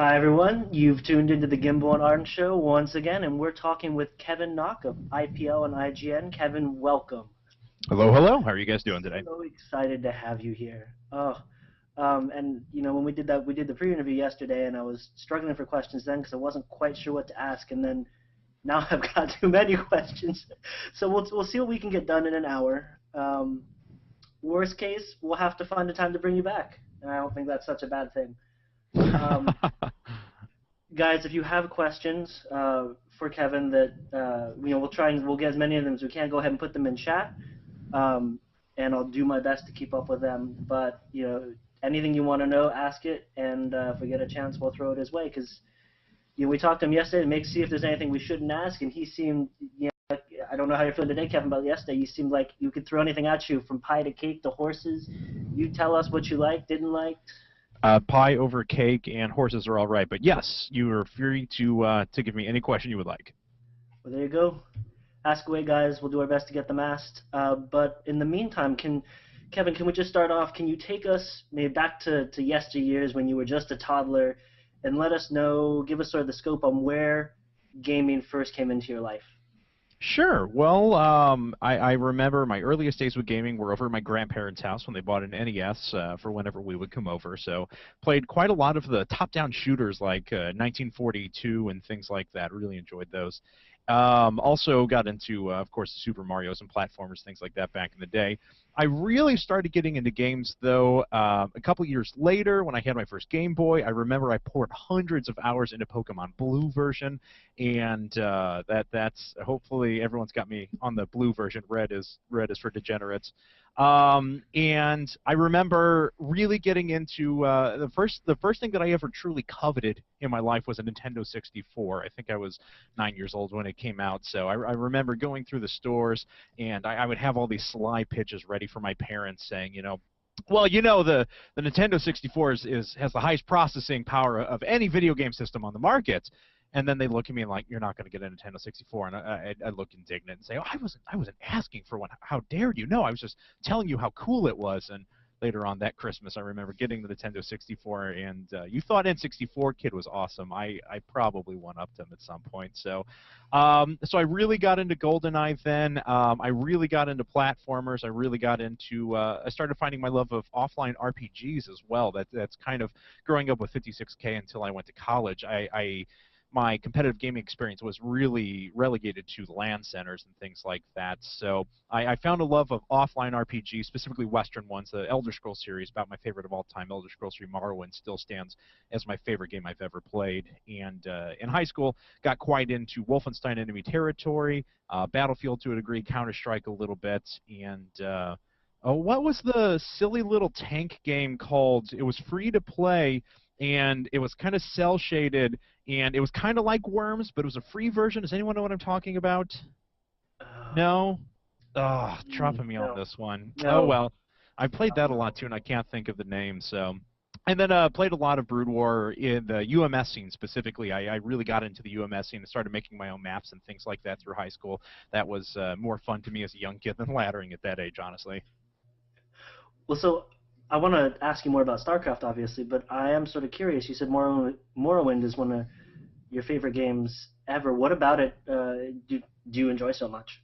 Hi everyone, you've tuned into the Gimble and Arden Show once again, and we're talking with Kevin Knocke of IPL and IGN. Kevin, welcome. Hello, hello. How are you guys doing today? So excited to have you here. And when we did the pre-interview yesterday, and I was struggling for questions then because I wasn't quite sure what to ask, and then now I've got too many questions. So we'll see what we can get done in an hour. Worst case, we'll have to find a time to bring you back, and I don't think that's such a bad thing. Um, Guys, if you have questions for Kevin that we'll get as many of them as we can. Go ahead and put them in chat, and I'll do my best to keep up with them. But anything you want to know, ask it, and if we get a chance, we'll throw it his way. Because we talked to him yesterday to see if there's anything we shouldn't ask, and he seemed like, I don't know how you're feeling today, Kevin, but yesterday you seemed like you could throw anything at you, from pie to cake to horses. You tell us what you liked, didn't like. Pie over cake and horses are all right, but yes, you are free to give me any question you would like. Well, there you go. Ask away, guys. We'll do our best to get them asked. But in the meantime, Kevin, can we just start off? Can you take us maybe back to yesteryears when you were just a toddler, and let us know, give us sort of the scope on where gaming first came into your life? Sure. Well, I remember my earliest days with gaming were over at my grandparents' house when they bought an NES for whenever we would come over. So played quite a lot of the top-down shooters like 1942 and things like that. Really enjoyed those. Also got into, of course, the Super Marios and platformers, things like that back in the day. I really started getting into games, though, a couple years later when I had my first Game Boy. I remember I poured hundreds of hours into Pokemon Blue version, and that's hopefully everyone's got me on the blue version. Red is for degenerates. And I remember really getting into the first thing that I ever truly coveted in my life was a Nintendo 64. I think I was 9 years old when it came out, so I remember going through the stores, and I would have all these sly pitches ready for my parents saying, well, the Nintendo 64 has the highest processing power of any video game system on the market. And then they look at me and like, you're not going to get a Nintendo 64, and I look indignant and say, oh, I wasn't asking for one. How dared you? No, I was just telling you how cool it was. And later on that Christmas, I remember getting the Nintendo 64, and you thought N64 Kid was awesome. I probably one-upped him at some point. So I really got into GoldenEye then. I really got into platformers. I really got into I started finding my love of offline RPGs as well. That's kind of growing up with 56K until I went to college. My competitive gaming experience was really relegated to the LAN centers and things like that. So I found a love of offline RPGs, specifically Western ones. The Elder Scrolls series, about my favorite of all time. Elder Scrolls 3 Morrowind still stands as my favorite game I've ever played. And in high school, got quite into Wolfenstein Enemy Territory, Battlefield to a degree, Counter-Strike a little bit, and what was the silly little tank game called? It was free to play, and it was kind of cel-shaded, and it was kind of like Worms, but it was a free version. Does anyone know what I'm talking about? No? Oh, dropping me on No. this one. No. Oh, well. I played that a lot, too, and I can't think of the name, so... And then played a lot of Brood War in the UMS scene specifically. I really got into the UMS scene and started making my own maps and things like that through high school. That was more fun to me as a young kid than laddering at that age, honestly. Well, so I want to ask you more about StarCraft, obviously, but I am sort of curious. You said Morrowind is one of your favorite games ever. What about it do you enjoy so much?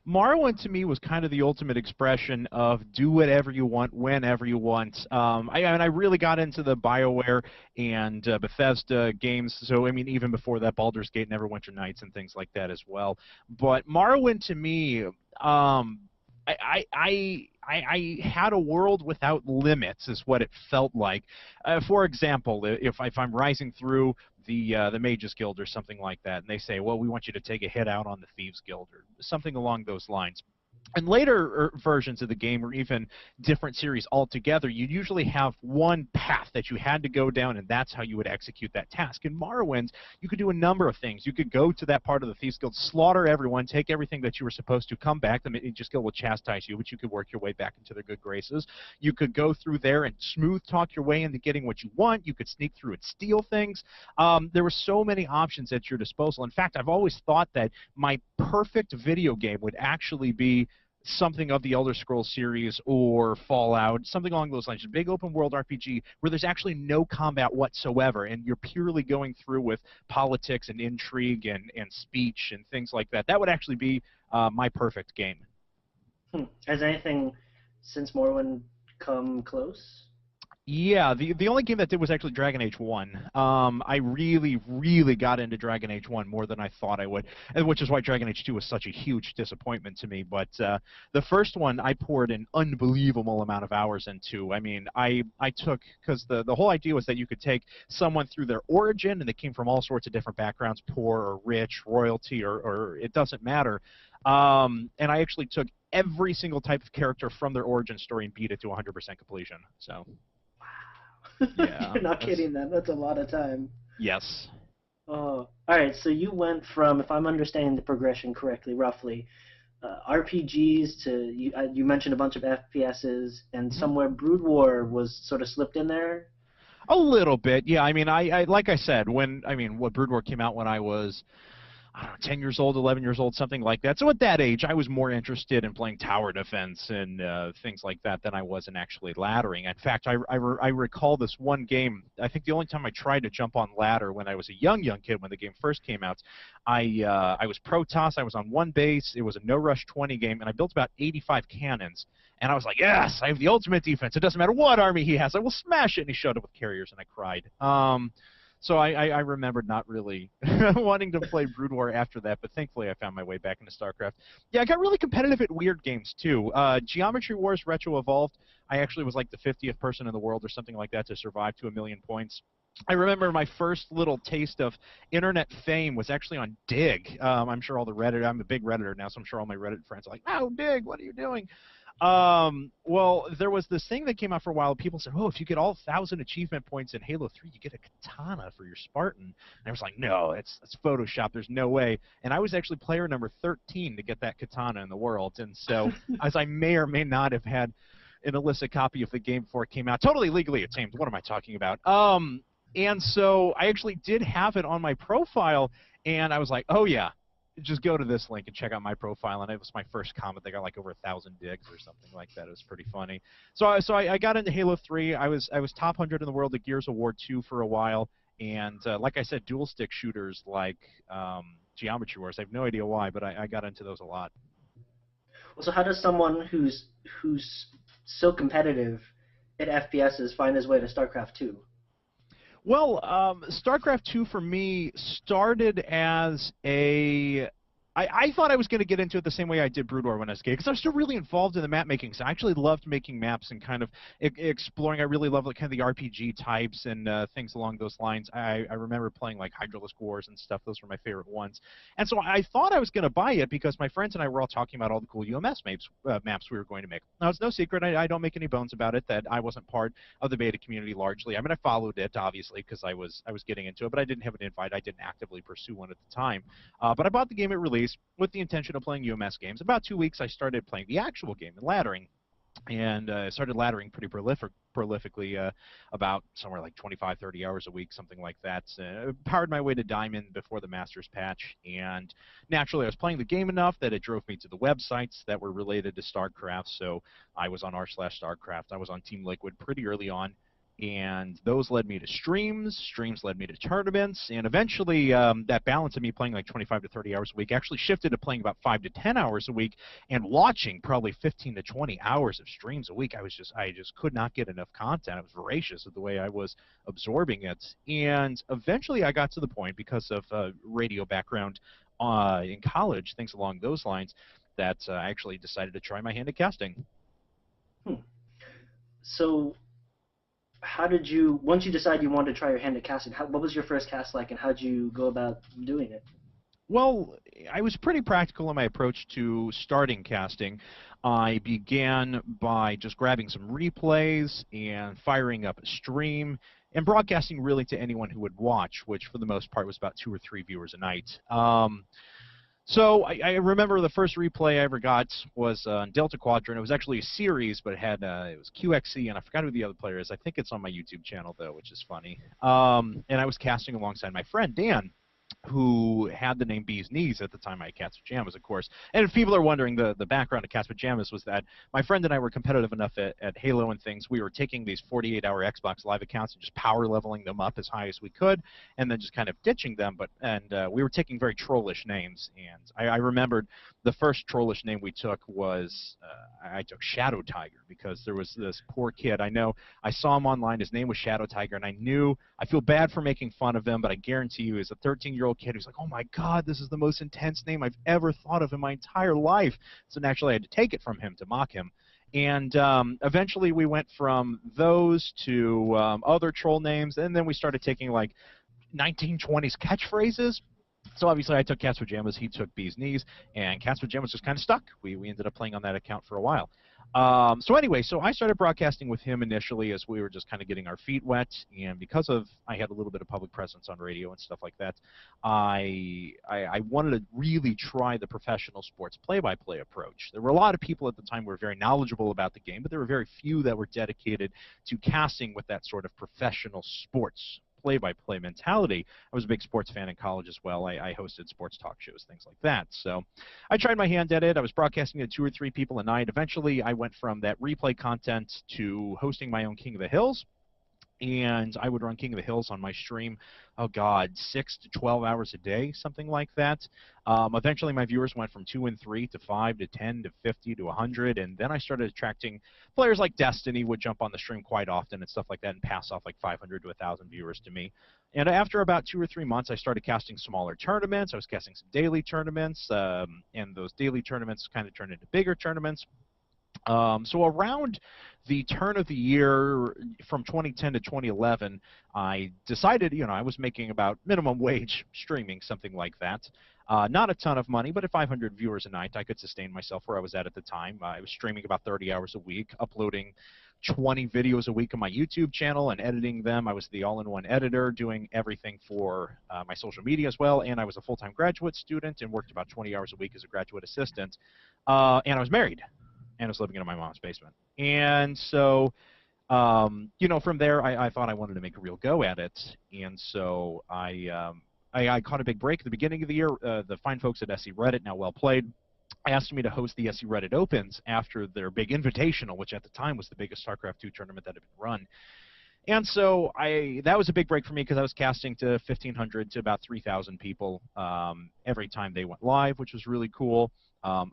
Morrowind to me was kind of the ultimate expression of do whatever you want, whenever you want. I really got into the BioWare and Bethesda games, so I mean even before that, Baldur's Gate, Neverwinter Nights, and things like that as well. But Morrowind to me, I had a world without limits, is what it felt like. For example, if I'm rising through the Mages Guild or something like that, and they say, well, we want you to take a hit out on the Thieves Guild or something along those lines. And later versions of the game, or even different series altogether, you usually have one path that you had to go down, and that's how you would execute that task. In Morrowind, you could do a number of things. You could go to that part of the Thieves Guild, slaughter everyone, take everything that you were supposed to, come back. The Mages Guild will chastise you, but you could work your way back into their good graces. You could go through there and smooth talk your way into getting what you want. You could sneak through and steal things. There were so many options at your disposal. In fact, I've always thought that my perfect video game would actually be something of the Elder Scrolls series or Fallout, something along those lines, a big open world RPG where there's actually no combat whatsoever, and you're purely going through with politics and intrigue and speech and things like that. That would actually be my perfect game. Has anything since Morrowind come close? Yeah, the only game that did was actually Dragon Age 1. I really, really got into Dragon Age 1 more than I thought I would, which is why Dragon Age 2 was such a huge disappointment to me. But the first one I poured an unbelievable amount of hours into. I mean, I took, because the whole idea was that you could take someone through their origin, and they came from all sorts of different backgrounds, poor or rich, royalty, or it doesn't matter. And I actually took every single type of character from their origin story and beat it to 100% completion. So. Yeah. You're not kidding, then. That's a lot of time. Yes. Oh, all right. So you went from, if I'm understanding the progression correctly, roughly, RPGs to you mentioned a bunch of FPSs, and somewhere Brood War was sort of slipped in there. A little bit, yeah. I mean, I like I said, what Brood War came out when I was, I don't know, 10 years old, 11 years old, something like that. So at that age, I was more interested in playing tower defense and things like that than I was in actually laddering. In fact, I recall this one game. I think the only time I tried to jump on ladder when I was a young kid when the game first came out, I was Protoss. I was on one base. It was a no rush 20 game, and I built about 85 cannons. And I was like, yes, I have the ultimate defense. It doesn't matter what army he has. I will smash it. And he showed up with carriers, and I cried. So I remembered not really wanting to play Brood War after that, but thankfully I found my way back into StarCraft. Yeah, I got really competitive at weird games, too. Geometry Wars Retro Evolved, I actually was like the 50th person in the world or something like that to survive to 1,000,000 points. I remember my first little taste of internet fame was actually on Dig. I'm sure all the Reddit, I'm a big Redditor now, so I'm sure all my Reddit friends are like, "Oh, Dig, what are you doing?" Well, there was this thing that came out for a while. People said, "Oh, if you get all 1,000 achievement points in Halo 3, you get a katana for your Spartan." And I was like, "No, it's Photoshop. There's no way." And I was actually player number 13 to get that katana in the world. And so, as I may or may not have had an illicit copy of the game before it came out, totally legally obtained. What am I talking about? And so I actually did have it on my profile, and I was like, "Oh yeah, just go to this link and check out my profile." And it was my first comment. They got like over 1,000 digs or something like that. It was pretty funny. So I got into Halo 3. I was top 100 in the world at Gears of War 2 for a while. And like I said, dual stick shooters like Geometry Wars. I have no idea why, but I got into those a lot. Well, so how does someone who's so competitive at FPSs find his way to StarCraft 2? Well, StarCraft 2 for me started as a... I thought I was going to get into it the same way I did Brood War when I was a kid, because I was still really involved in the map making. So I actually loved making maps and kind of exploring. I really love kind of the RPG types and things along those lines. I remember playing like Hydralisk Wars and stuff. Those were my favorite ones. And so I thought I was going to buy it because my friends and I were all talking about all the cool UMS maps we were going to make. Now, it's no secret. I don't make any bones about it that I wasn't part of the beta community largely. I mean, I followed it, obviously, because I was getting into it, but I didn't have an invite. I didn't actively pursue one at the time. But I bought the game at release with the intention of playing UMS games. About 2 weeks, I started playing the actual game in laddering, and started laddering pretty prolifically, about somewhere like 25, 30 hours a week, something like that. Powered my way to Diamond before the Masters patch, and naturally I was playing the game enough that it drove me to the websites that were related to StarCraft, so I was on r/StarCraft. I was on Team Liquid pretty early on, and those led me to streams led me to tournaments, and eventually that balance of me playing like 25 to 30 hours a week actually shifted to playing about 5 to 10 hours a week and watching probably 15 to 20 hours of streams a week. I just could not get enough content. I was voracious of the way I was absorbing it, and eventually I got to the point, because of radio background in college, things along those lines, that I actually decided to try my hand at casting. So how did you, once you decided you wanted to try your hand at casting, what was your first cast like, and how did you go about doing it? Well, I was pretty practical in my approach to starting casting. I began by just grabbing some replays and firing up a stream and broadcasting really to anyone who would watch, which for the most part was about 2 or 3 viewers a night. So I remember the first replay I ever got was Delta Quadrant. It was actually a series, but it was QXC, and I forgot who the other player is. I think it's on my YouTube channel, though, which is funny. And I was casting alongside my friend, Dan. who had the name Bee's Knees at the time. I had Cat's Pajamas, of course. And if people are wondering, the background of Cat's Pajamas was that my friend and I were competitive enough at Halo and things. We were taking these 48-hour Xbox Live accounts and just power leveling them up as high as we could, and then just kind of ditching them. We were taking very trollish names, and I remembered the first trollish name we took was I took Shadow Tiger, because there was this poor kid. I know I saw him online. His name was Shadow Tiger, and I feel bad for making fun of him, but I guarantee you, as a 13-year-old kid who's like, oh my God, this is the most intense name I've ever thought of in my entire life. So naturally, I had to take it from him to mock him. And eventually, we went from those to other troll names, and then we started taking like 1920s catchphrases. So obviously I took Cat's Pajamas, he took Bee's Knees, and Cat's Pajamas just kind of stuck. We ended up playing on that account for a while. So anyway, so I started broadcasting with him initially as we were just kind of getting our feet wet, and because of I had a little bit of public presence on radio and stuff like that, I wanted to really try the professional sports play-by-play approach. There were a lot of people at the time who were very knowledgeable about the game, but there were very few that were dedicated to casting with that sort of professional sports play-by-play mentality. I was a big sports fan in college as well. I hosted sports talk shows, things like that. So I tried my hand at it. I was broadcasting to 2 or 3 people a night. Eventually, I went from that replay content to hosting my own King of the Hills. And I would run King of the Hills on my stream, oh God, 6 to 12 hours a day, something like that. Eventually, my viewers went from 2 and 3 to 5 to 10 to 50 to 100, and then I started attracting players like Destiny would jump on the stream quite often and stuff like that and pass off like 500 to 1,000 viewers to me. And after about 2 or 3 months, I started casting smaller tournaments. I was casting some daily tournaments, and those daily tournaments kind of turned into bigger tournaments. So around the turn of the year from 2010 to 2011, I decided, I was making about minimum wage streaming, something like that. Not a ton of money, but at 500 viewers a night, I could sustain myself where I was at the time. I was streaming about 30 hours a week, uploading 20 videos a week on my YouTube channel and editing them. I was the all-in-one editor, doing everything for my social media as well, and I was a full-time graduate student and worked about 20 hours a week as a graduate assistant. And I was married. And I was living in my mom's basement. And so, from there, I thought I wanted to make a real go at it. And so I caught a big break at the beginning of the year. The fine folks at SE Reddit, now well played, asked me to host the SE Reddit Opens after their big invitational, which at the time was the biggest StarCraft II tournament that had been run. And so that was a big break for me because I was casting to 1,500 to about 3,000 people every time they went live, which was really cool.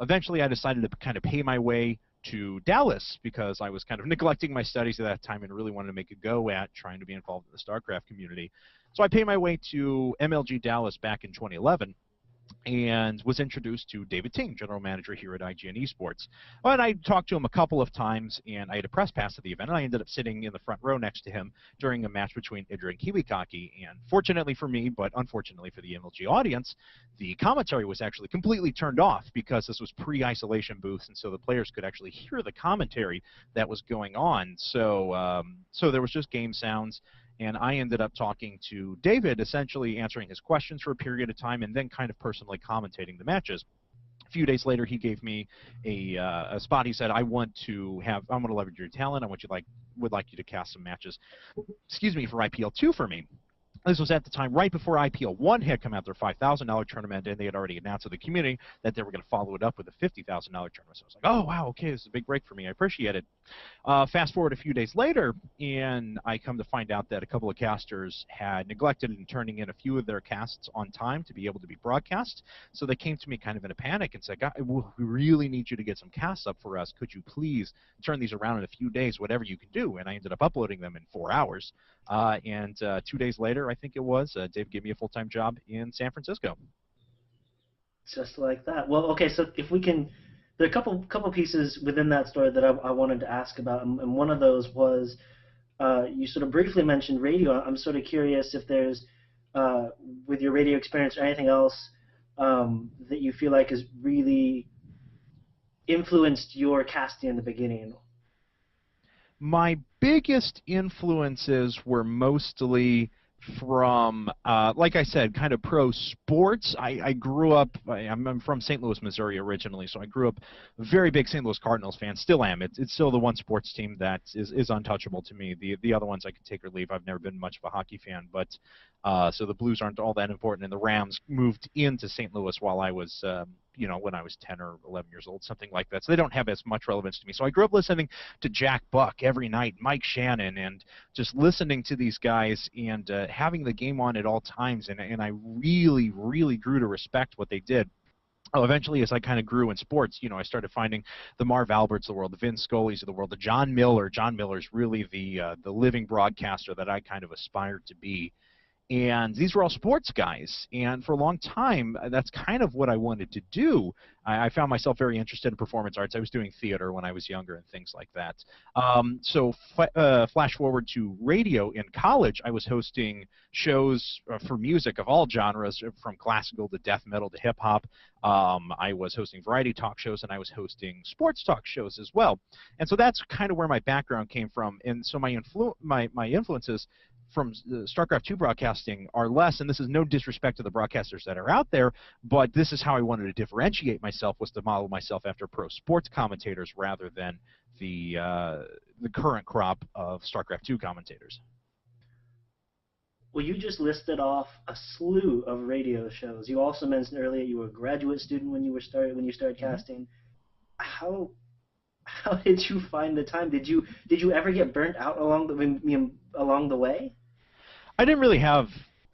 Eventually, I decided to kind of pay my way to Dallas because I was kind of neglecting my studies at that time and really wanted to make a go at trying to be involved in the StarCraft community. So I paid my way to MLG Dallas back in 2011. And was introduced to David Ting, general manager here at IGN Esports. Well, and I talked to him a couple of times, and I had a press pass at the event, and I ended up sitting in the front row next to him during a match between Idra and Kiwikaki. And fortunately for me, but unfortunately for the MLG audience, the commentary was actually completely turned off because this was pre-isolation booths, and so the players could actually hear the commentary that was going on. So, so there was just game sounds. And I ended up talking to David, essentially answering his questions for a period of time and then kind of personally commentating the matches. A few days later, he gave me a spot. He said, I'm going to leverage your talent. Would like you to cast some matches, for IPL2 for me. This was at the time right before IPL1 had come out, their $5,000 tournament, and they had already announced to the community that they were going to follow it up with a $50,000 tournament. So I was like, oh, wow, okay, this is a big break for me. I appreciate it. Fast forward a few days later, and I come to find out that a couple of casters had neglected in turning in a few of their casts on time to be able to be broadcast. So they came to me kind of in a panic and said, we really need you to get some casts up for us. Could you please turn these around in a few days, whatever you can do? And I ended up uploading them in 4 hours. And 2 days later, I think it was, Dave gave me a full-time job in San Francisco. Just like that. Well, okay, so if we can, there are a couple pieces within that story that I wanted to ask about, and one of those was you sort of briefly mentioned radio. I'm sort of curious if there's, with your radio experience or anything else that you feel like has really influenced your casting in the beginning. My biggest influences were mostly from, like I said, kind of pro sports. I grew up, I'm from St. Louis, Missouri originally, so I grew up a very big St. Louis Cardinals fan. Still am. It's still the one sports team that is untouchable to me. The other ones I can take or leave. I've never been much of a hockey fan, but so the Blues aren't all that important. And the Rams moved into St. Louis while I was, when I was 10 or 11 years old, something like that. So they don't have as much relevance to me. So I grew up listening to Jack Buck every night, Mike Shannon, and just listening to these guys and having the game on at all times. And I really, really grew to respect what they did. Oh, eventually, as I kind of grew in sports, I started finding the Marv Alberts of the world, the Vin Scully's of the world, the John Miller. John Miller's really the living broadcaster that I kind of aspired to be. And these were all sports guys. And for a long time, that's kind of what I wanted to do. I found myself very interested in performance arts. I was doing theater when I was younger and things like that. So flash forward to radio in college, I was hosting shows for music of all genres, from classical to death metal to hip hop. I was hosting variety talk shows, and I was hosting sports talk shows as well. And so that's kind of where my background came from. And so my influences from StarCraft 2 broadcasting are less, and this is no disrespect to the broadcasters that are out there, but this is how I wanted to differentiate myself, was to model myself after pro sports commentators rather than the current crop of StarCraft 2 commentators. Well, you just listed off a slew of radio shows. You also mentioned earlier you were a graduate student when you started casting. How did you find the time? Did you ever get burnt out along the way? I didn't really have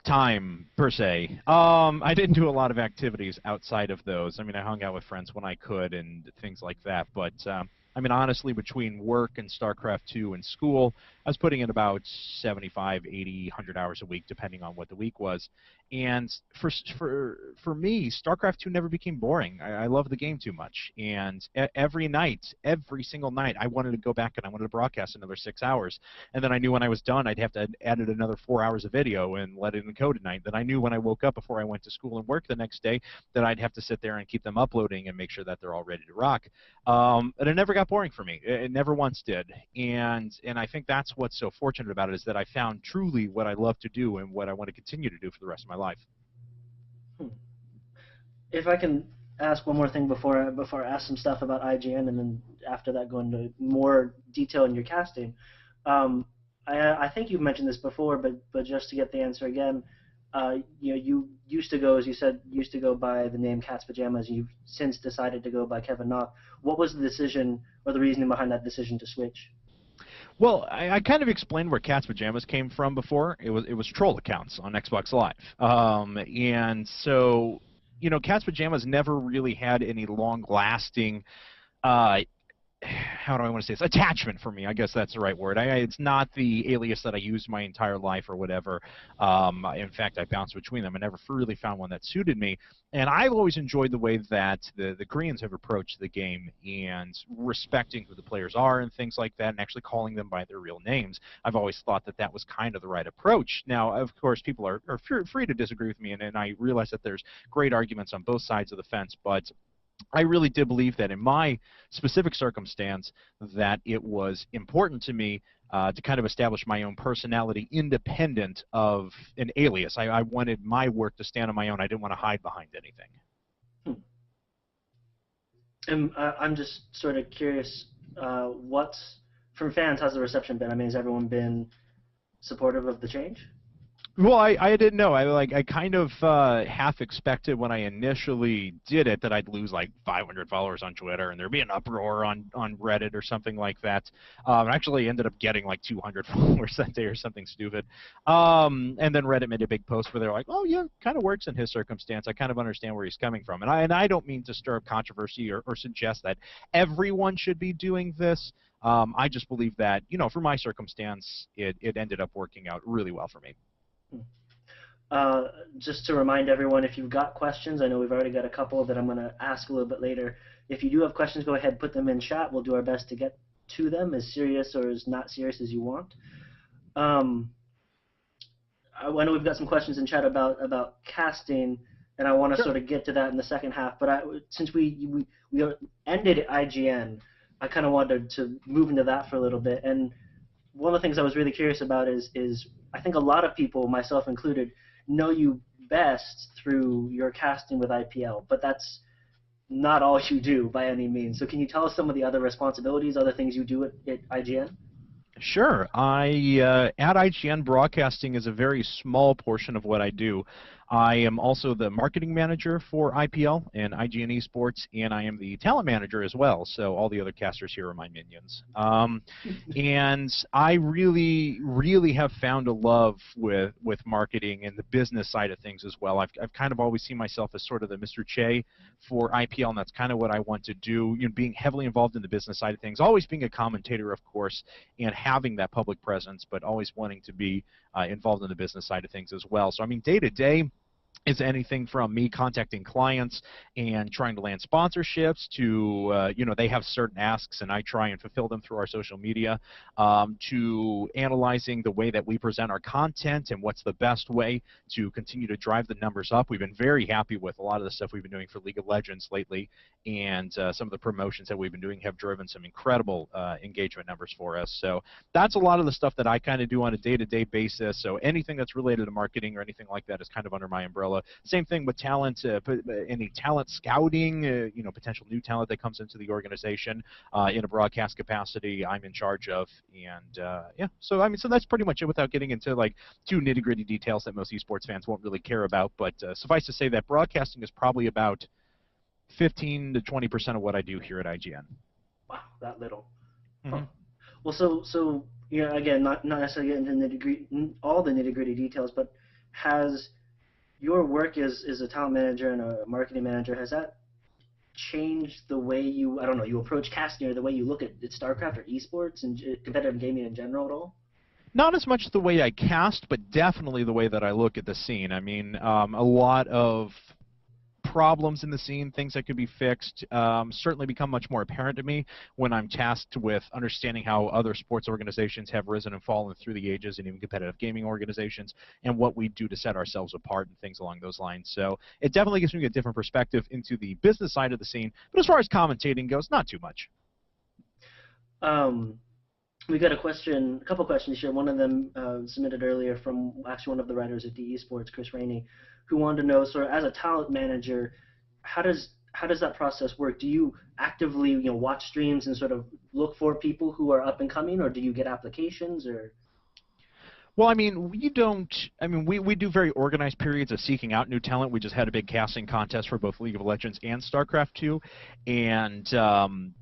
time, per se. I didn't do a lot of activities outside of those. I mean, I hung out with friends when I could and things like that. But, I mean, honestly, between work and StarCraft 2 and school, I was putting in about 75, 80, 100 hours a week, depending on what the week was. And for me, StarCraft 2 never became boring. I love the game too much. And every night, every single night, I wanted to go back and I wanted to broadcast another 6 hours. And then I knew when I was done, I'd have to edit another 4 hours of video and let it encode at night. Then I knew when I woke up before I went to school and work the next day that I'd have to sit there and keep them uploading and make sure that they're all ready to rock. And it never got boring for me. It never once did. And I think that's what's so fortunate about it, is that I found truly what I love to do and what I want to continue to do for the rest of my life. If I can ask one more thing before I ask some stuff about IGN, and then after that go into more detail in your casting. I think you've mentioned this before, but just to get the answer again, you used to go, as you said, by the name Cat's Pajamas. You've since decided to go by Kevin Knocke. What was the decision or the reasoning behind that decision to switch? Well, I kind of explained where Cat's Pajamas came from before. It was troll accounts on Xbox Live, and so Cat's Pajamas never really had any long-lasting. How do I want to say this? Attachment for me, I guess that's the right word. It's not the alias that I used my entire life or whatever. In fact, I bounced between them. I never really found one that suited me. And I've always enjoyed the way that the Koreans have approached the game and respecting who the players are and things like that, and actually calling them by their real names. I've always thought that that was kind of the right approach. Now, of course, people are free to disagree with me, and I realize that there's great arguments on both sides of the fence, but I really did believe that in my specific circumstance that it was important to me to kind of establish my own personality independent of an alias. I wanted my work to stand on my own. I didn't want to hide behind anything. And I'm just sort of curious, from fans, how's the reception been? I mean, has everyone been supportive of the change? Well, I didn't know. I kind of half expected when I initially did it that I'd lose like 500 followers on Twitter and there'd be an uproar on Reddit or something like that. I actually ended up getting like 200 followers that day or something stupid. And then Reddit made a big post where they're like, "Oh yeah, kind of works in his circumstance. I kind of understand where he's coming from." And I don't mean to stir up controversy or suggest that everyone should be doing this. I just believe that for my circumstance, it ended up working out really well for me. Just to remind everyone, if you've got questions, I know we've already got a couple that I'm going to ask a little bit later. If you do have questions, go ahead, put them in chat. We'll do our best to get to them, as serious or as not serious as you want. I know we've got some questions in chat about casting, and I want to sort of get to that in the second half. But since we ended at IGN, I kind of wanted to move into that for a little bit. And one of the things I was really curious about is I think a lot of people, myself included, know you best through your casting with IPL, but that's not all you do by any means. So can you tell us some of the other responsibilities, other things you do at IGN? Sure. I at IGN, broadcasting is a very small portion of what I do. I am also the marketing manager for IPL and IGN Esports, and I am the talent manager as well. So all the other casters here are my minions. And I really, really have found a love with marketing and the business side of things as well. I've kind of always seen myself as sort of the Mr. Che for IPL, and that's kind of what I want to do. You know, being heavily involved in the business side of things, always being a commentator, of course, and having that public presence, but always wanting to be involved in the business side of things as well. So I mean, day to day is anything from me contacting clients and trying to land sponsorships to, you know, they have certain asks and I try and fulfill them through our social media, to analyzing the way that we present our content and what's the best way to continue to drive the numbers up. We've been very happy with a lot of the stuff we've been doing for League of Legends lately, and some of the promotions that we've been doing have driven some incredible engagement numbers for us. So that's a lot of the stuff that I kind of do on a day-to-day basis. So anything that's related to marketing or anything like that is kind of under my umbrella. Same thing with talent, any talent scouting, you know, potential new talent that comes into the organization in a broadcast capacity, I'm in charge of. And yeah, so I mean, so that's pretty much it without getting into like too nitty-gritty details that most esports fans won't really care about. But suffice to say that broadcasting is probably about 15 to 20% of what I do here at IGN. Wow, that little. Huh. Mm-hmm. Well, so you know, again, not necessarily getting into all the nitty gritty details, but has your work as a talent manager and a marketing manager, has that changed the way you, I don't know, you approach casting or the way you look at StarCraft or esports and competitive gaming in general at all? Not as much the way I cast, but definitely the way that I look at the scene. I mean, a lot of problems in the scene, things that could be fixed, certainly become much more apparent to me when I'm tasked with understanding how other sports organizations have risen and fallen through the ages, and even competitive gaming organizations, and what we do to set ourselves apart and things along those lines. So it definitely gives me a different perspective into the business side of the scene, but as far as commentating goes, not too much. Um, we got a couple questions here. One of them submitted earlier from actually one of the writers at DE Sports, Chris Rainey, who wanted to know, sort of, as a talent manager, how does that process work? Do you actively, you know, watch streams and sort of look for people who are up and coming, or do you get applications, or? Well, I mean, we don't. I mean, we do very organized periods of seeking out new talent. We just had a big casting contest for both League of Legends and StarCraft 2, and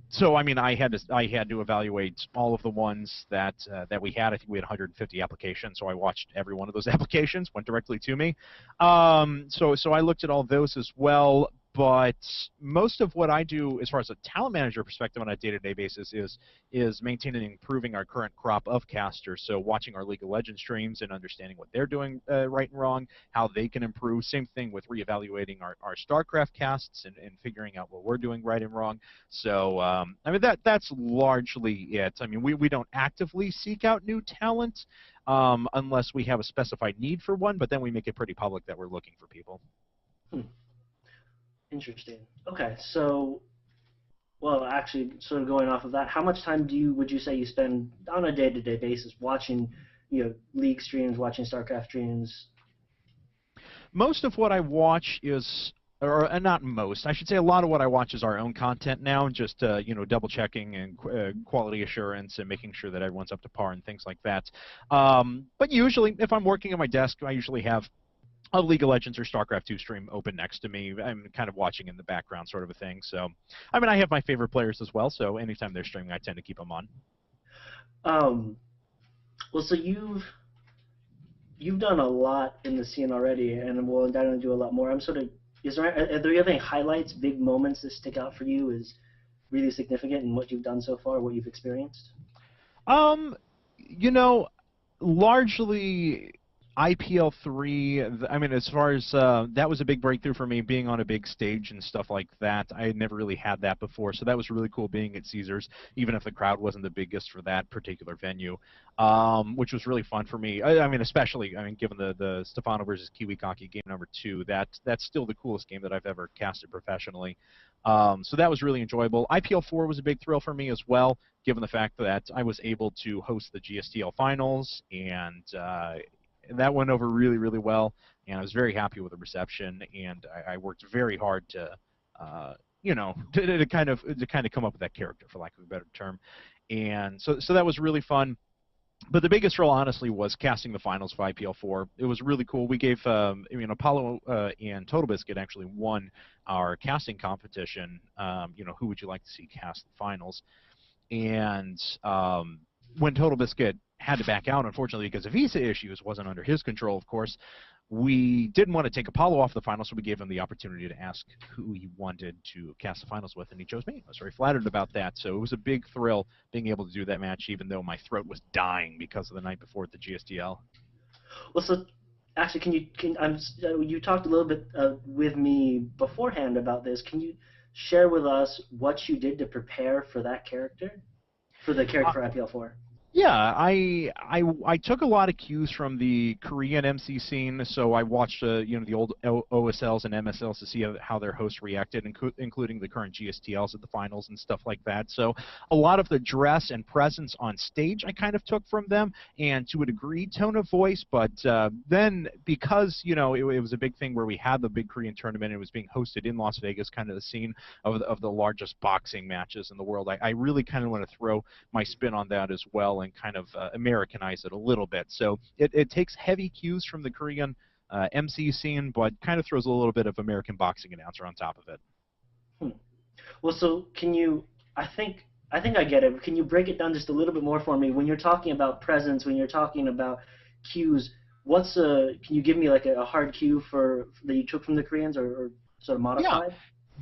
so I mean, I had to evaluate all of the ones that we had. I think we had 150 applications, so I watched every one of those applications. Went directly to me. So I looked at all those as well. But most of what I do, as far as a talent manager perspective on a day-to-day basis, is maintaining and improving our current crop of casters. So watching our League of Legends streams and understanding what they're doing right and wrong, how they can improve. Same thing with reevaluating our StarCraft casts and figuring out what we're doing right and wrong. So I mean, that's largely it. I mean, we don't actively seek out new talent unless we have a specified need for one, but then we make it pretty public that we're looking for people. Hmm. Interesting. Okay, so, well, actually, sort of going off of that, how much time would you say you spend on a day-to-day basis watching, you know, League streams, watching StarCraft streams? Most of what I watch is, or not most, I should say a lot of what I watch is our own content now, just you know, double checking and quality assurance and making sure that everyone's up to par and things like that. But usually, if I'm working at my desk, I usually have a League of Legends or StarCraft 2 stream open next to me. I'm kind of watching in the background, sort of a thing. So, I mean, I have my favorite players as well. So anytime they're streaming, I tend to keep them on. Um, well, so you've done a lot in the scene already, and will undoubtedly do a lot more. I'm sort of, are there any highlights, big moments that stick out for you as really significant in what you've done so far, what you've experienced? You know, largely IPL3, I mean, as far as that was a big breakthrough for me, being on a big stage and stuff like that. I had never really had that before, so that was really cool being at Caesars, even if the crowd wasn't the biggest for that particular venue, which was really fun for me. I mean, especially, I mean, given the Stefano versus Kiwi Kaki game number 2, that's still the coolest game that I've ever casted professionally. So that was really enjoyable. IPL4 was a big thrill for me as well, given the fact that I was able to host the GSTL finals, and that went over really, really well, and I was very happy with the reception, and I worked very hard to, to kind of come up with that character, for lack of a better term, and so that was really fun. But the biggest role, honestly, was casting the finals for IPL4. It was really cool. We gave, Apollo and Total Biscuit actually won our casting competition. Who would you like to see cast the finals? And when Total Biscuit had to back out, unfortunately, because of visa issues, wasn't under his control, of course, we didn't want to take Apollo off the finals, so we gave him the opportunity to ask who he wanted to cast the finals with, and he chose me. I was very flattered about that, so it was a big thrill being able to do that match, even though my throat was dying because of the night before at the GSDL. Well, so actually, you talked a little bit with me beforehand about this. Can you share with us what you did to prepare for that character, for the character for IPL4? Yeah, I took a lot of cues from the Korean MC scene, so I watched the old OSLs and MSLs to see how their hosts reacted, including the current GSTLs at the finals and stuff like that. So a lot of the dress and presence on stage I kind of took from them, and to a degree tone of voice. But then because it was a big thing where we had the big Korean tournament, it was being hosted in Las Vegas, kind of the scene of the largest boxing matches in the world. I really kind of want to throw my spin on that as well, and kind of Americanize it a little bit. So it takes heavy cues from the Korean MC scene, but kind of throws a little bit of American boxing announcer on top of it. Well, so can you? I think I get it. Can you break it down just a little bit more for me? When you're talking about presence, when you're talking about cues, can you give me like a hard cue that you took from the Koreans, or sort of Yeah. modified?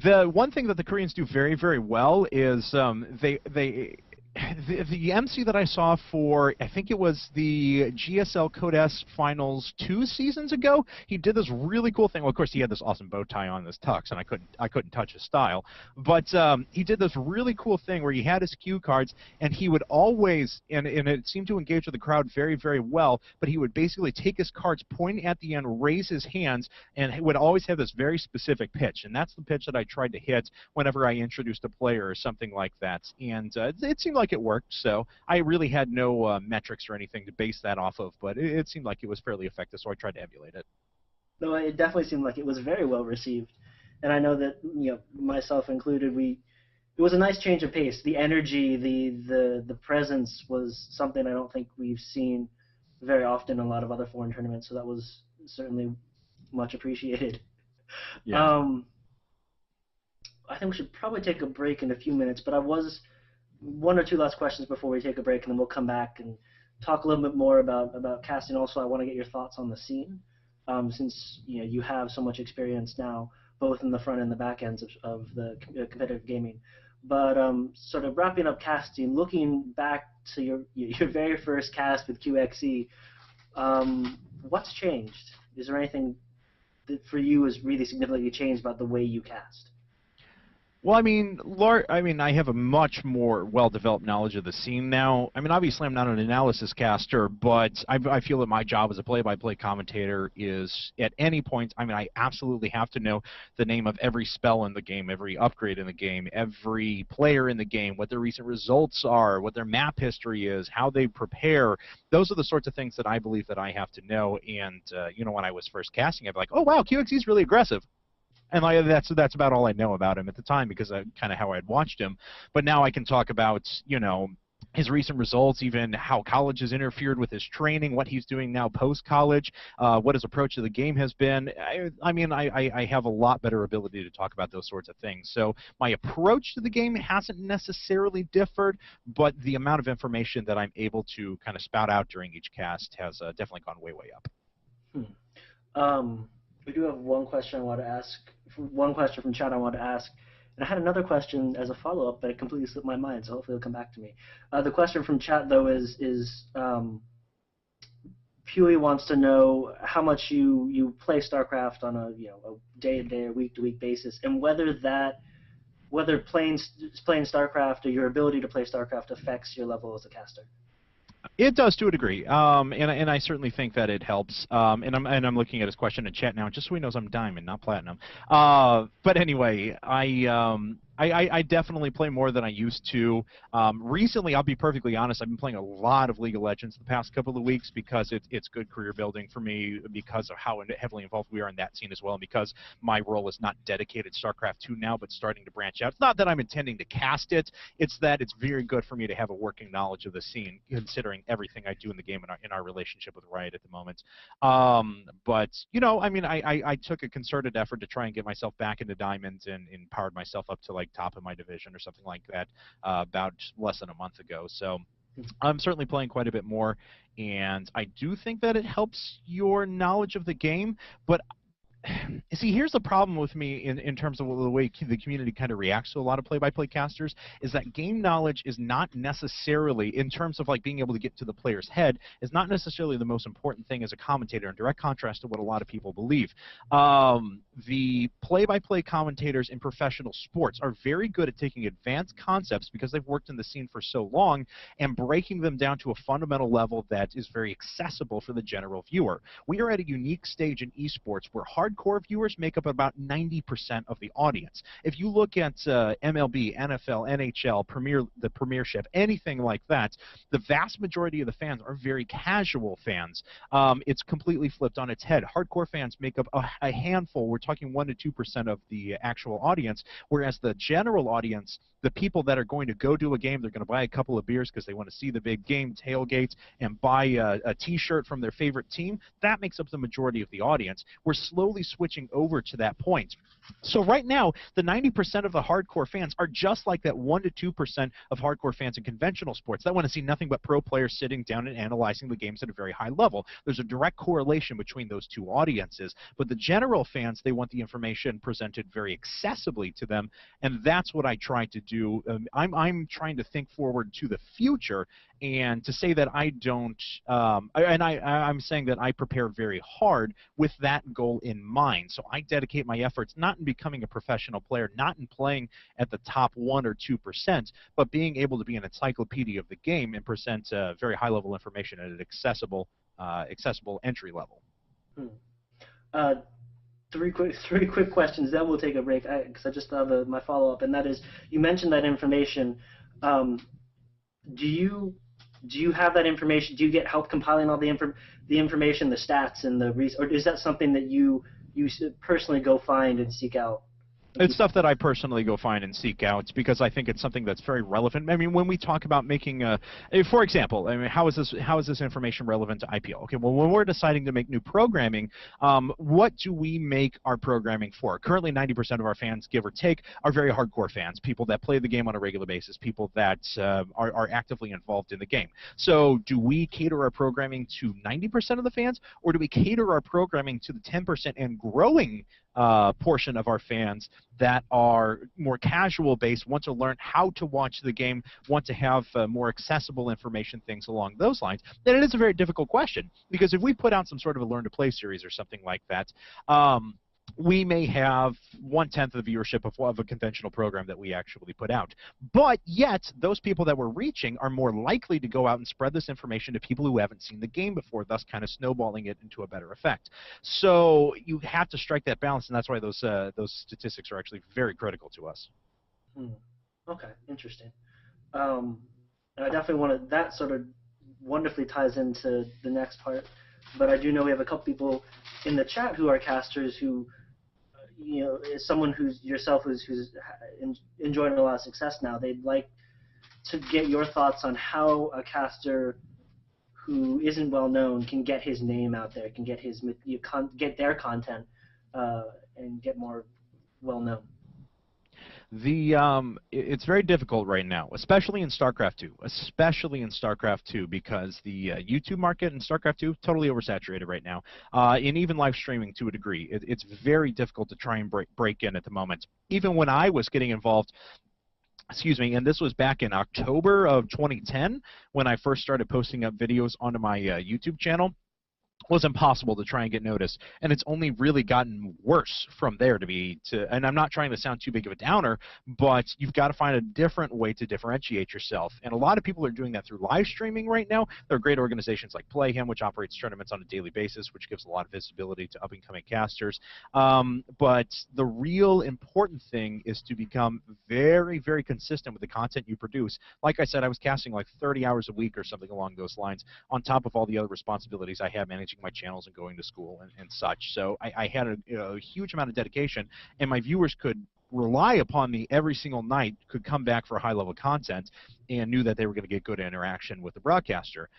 The one thing that the Koreans do very, very well is the MC that I saw for, I think it was the GSL Code S Finals 2 seasons ago, he did this really cool thing. Well, of course, he had this awesome bow tie on, this tux, and I couldn't touch his style. But he did this really cool thing where he had his cue cards, and he would always, and it seemed to engage with the crowd very, very well, but he would basically take his cards, point at the end, raise his hands, and he would always have this very specific pitch. And that's the pitch that I tried to hit whenever I introduced a player or something like that. And it seemed like it worked, so I really had no metrics or anything to base that off of, but it seemed like it was fairly effective, so I tried to emulate it. No, it definitely seemed like it was very well received, and I know that myself included, it was a nice change of pace. The energy, the presence was something I don't think we've seen very often in a lot of other foreign tournaments, so that was certainly much appreciated. Yeah. I think we should probably take a break in a few minutes, but I was one or two last questions before we take a break, and then we'll come back and talk a little bit more about casting. Also, I want to get your thoughts on the scene, since you have so much experience now, both in the front and the back ends of the competitive gaming. But sort of wrapping up casting, looking back to your very first cast with QXE, what's changed? Is there anything that for you is really significantly changed about the way you cast? Well, I have a much more well-developed knowledge of the scene now. I mean, obviously, I'm not an analysis caster, but I feel that my job as a play-by-play commentator is, at any point, I absolutely have to know the name of every spell in the game, every upgrade in the game, every player in the game, what their recent results are, what their map history is, how they prepare. Those are the sorts of things that I believe that I have to know. And, when I was first casting, I'd be like, oh, wow, QXE is really aggressive. And that's about all I know about him at the time, because kind of how I'd watched him. But now I can talk about, his recent results, even how college has interfered with his training, what he's doing now post-college, what his approach to the game has been. I have a lot better ability to talk about those sorts of things. So my approach to the game hasn't necessarily differed, but the amount of information that I'm able to kind of spout out during each cast has definitely gone way, way up. We do have one question I want to ask. One question from chat I want to ask, and I had another question as a follow-up, but it completely slipped my mind. So hopefully it'll come back to me. The question from chat though is Huey wants to know how much you play StarCraft on a a day-to-day or week-to-week basis, and whether playing StarCraft or your ability to play StarCraft affects your level as a caster. It does to a degree, and I certainly think that it helps. And I'm looking at his question in chat now, just so he knows I'm diamond, not platinum. But anyway, I definitely play more than I used to. Recently, I'll be perfectly honest, I've been playing a lot of League of Legends the past couple of weeks because it's good career building for me because of how heavily involved we are in that scene as well, and because my role is not dedicated StarCraft 2 now, but starting to branch out. It's not that I'm intending to cast it, it's that it's very good for me to have a working knowledge of the scene, considering everything I do in the game in our relationship with Riot at the moment. But, you know, I mean, I took a concerted effort to try and get myself back into Diamonds and powered myself up to, like, top of my division or something like that about less than a month ago. So I'm certainly playing quite a bit more, and I do think that it helps your knowledge of the game, but see, here's the problem with me in terms of the way the community kind of reacts to a lot of play-by-play casters, is that game knowledge is not necessarily, in terms of like being able to get to the player's head, is not necessarily the most important thing as a commentator, in direct contrast to what a lot of people believe. The play-by-play commentators in professional sports are very good at taking advanced concepts because they've worked in the scene for so long and breaking them down to a fundamental level that is very accessible for the general viewer. We are at a unique stage in esports where hardcore viewers make up about 90% of the audience. If you look at MLB, NFL, NHL, the Premiership, anything like that, the vast majority of the fans are very casual fans. It's completely flipped on its head. Hardcore fans make up a handful. We're talking 1 to 2% of the actual audience, whereas the general audience, the people that are going to go do a game, they're going to buy a couple of beers because they want to see the big game, tailgate, and buy a T-shirt from their favorite team, that makes up the majority of the audience. We're slowly switching over to that point. So right now, the 90% of the hardcore fans are just like that 1 to 2% of hardcore fans in conventional sports that want to see nothing but pro players sitting down and analyzing the games at a very high level. There's a direct correlation between those two audiences. But the general fans, they want the information presented very accessibly to them, and that's what I try to do. I'm trying to think forward to the future, and to say that I don't, I'm saying that I prepare very hard with that goal in mind. So I dedicate my efforts not in becoming a professional player, not in playing at the top 1 or 2%, but being able to be an encyclopedia of the game and present very high-level information at an accessible entry level. Three quick questions, then we'll take a break, because I just thought of my follow-up, and that is, you mentioned that information. Do you have that information? Do you get help compiling all the information, the stats, and the or is that something that you personally go find and seek out? It's stuff that I personally go find and seek out because I think it's something that's very relevant. I mean, when we talk about making for example, I mean, how is this information relevant to IPL? Okay, well, when we're deciding to make new programming, what do we make our programming for? Currently, 90% of our fans, give or take, are very hardcore fans, people that play the game on a regular basis, people that are actively involved in the game. So do we cater our programming to 90% of the fans, or do we cater our programming to the 10% and growing portion of our fans that are more casual based, want to learn how to watch the game, want to have more accessible information, things along those lines? Then it is a very difficult question, because if we put out some sort of a learn to play series or something like that, we may have 1/10 of the viewership of a conventional program that we actually put out. But yet, those people that we're reaching are more likely to go out and spread this information to people who haven't seen the game before, thus kind of snowballing it into a better effect. So you have to strike that balance, and that's why those statistics are actually very critical to us. Okay, interesting. And I definitely want to, that sort of wonderfully ties into the next part. But I do know we have a couple people in the chat who are casters who, you know, as someone who's yourself who's enjoying a lot of success now, they'd like to get your thoughts on how a caster who isn't well known can get his name out there, can get get their content and get more well known. It's very difficult right now, especially in StarCraft 2, because the YouTube market in StarCraft 2 totally oversaturated right now, and even live streaming to a degree. It's very difficult to try and break in at the moment. Even when I was getting involved, excuse me, and this was back in October of 2010 when I first started posting up videos onto my YouTube channel. was impossible to try and get noticed, and it's only really gotten worse from there. And I'm not trying to sound too big of a downer, but you've got to find a different way to differentiate yourself, and a lot of people are doing that through live streaming right now. There are great organizations like Playhim, which operates tournaments on a daily basis, which gives a lot of visibility to up and coming casters. But the real important thing is to become very, very consistent with the content you produce. Like I said, I was casting like 30 hours a week or something along those lines, on top of all the other responsibilities I have managing my channels and going to school and such. So I had a huge amount of dedication, and my viewers could rely upon me every single night, could come back for high-level content, and knew that they were going to get good interaction with the broadcaster.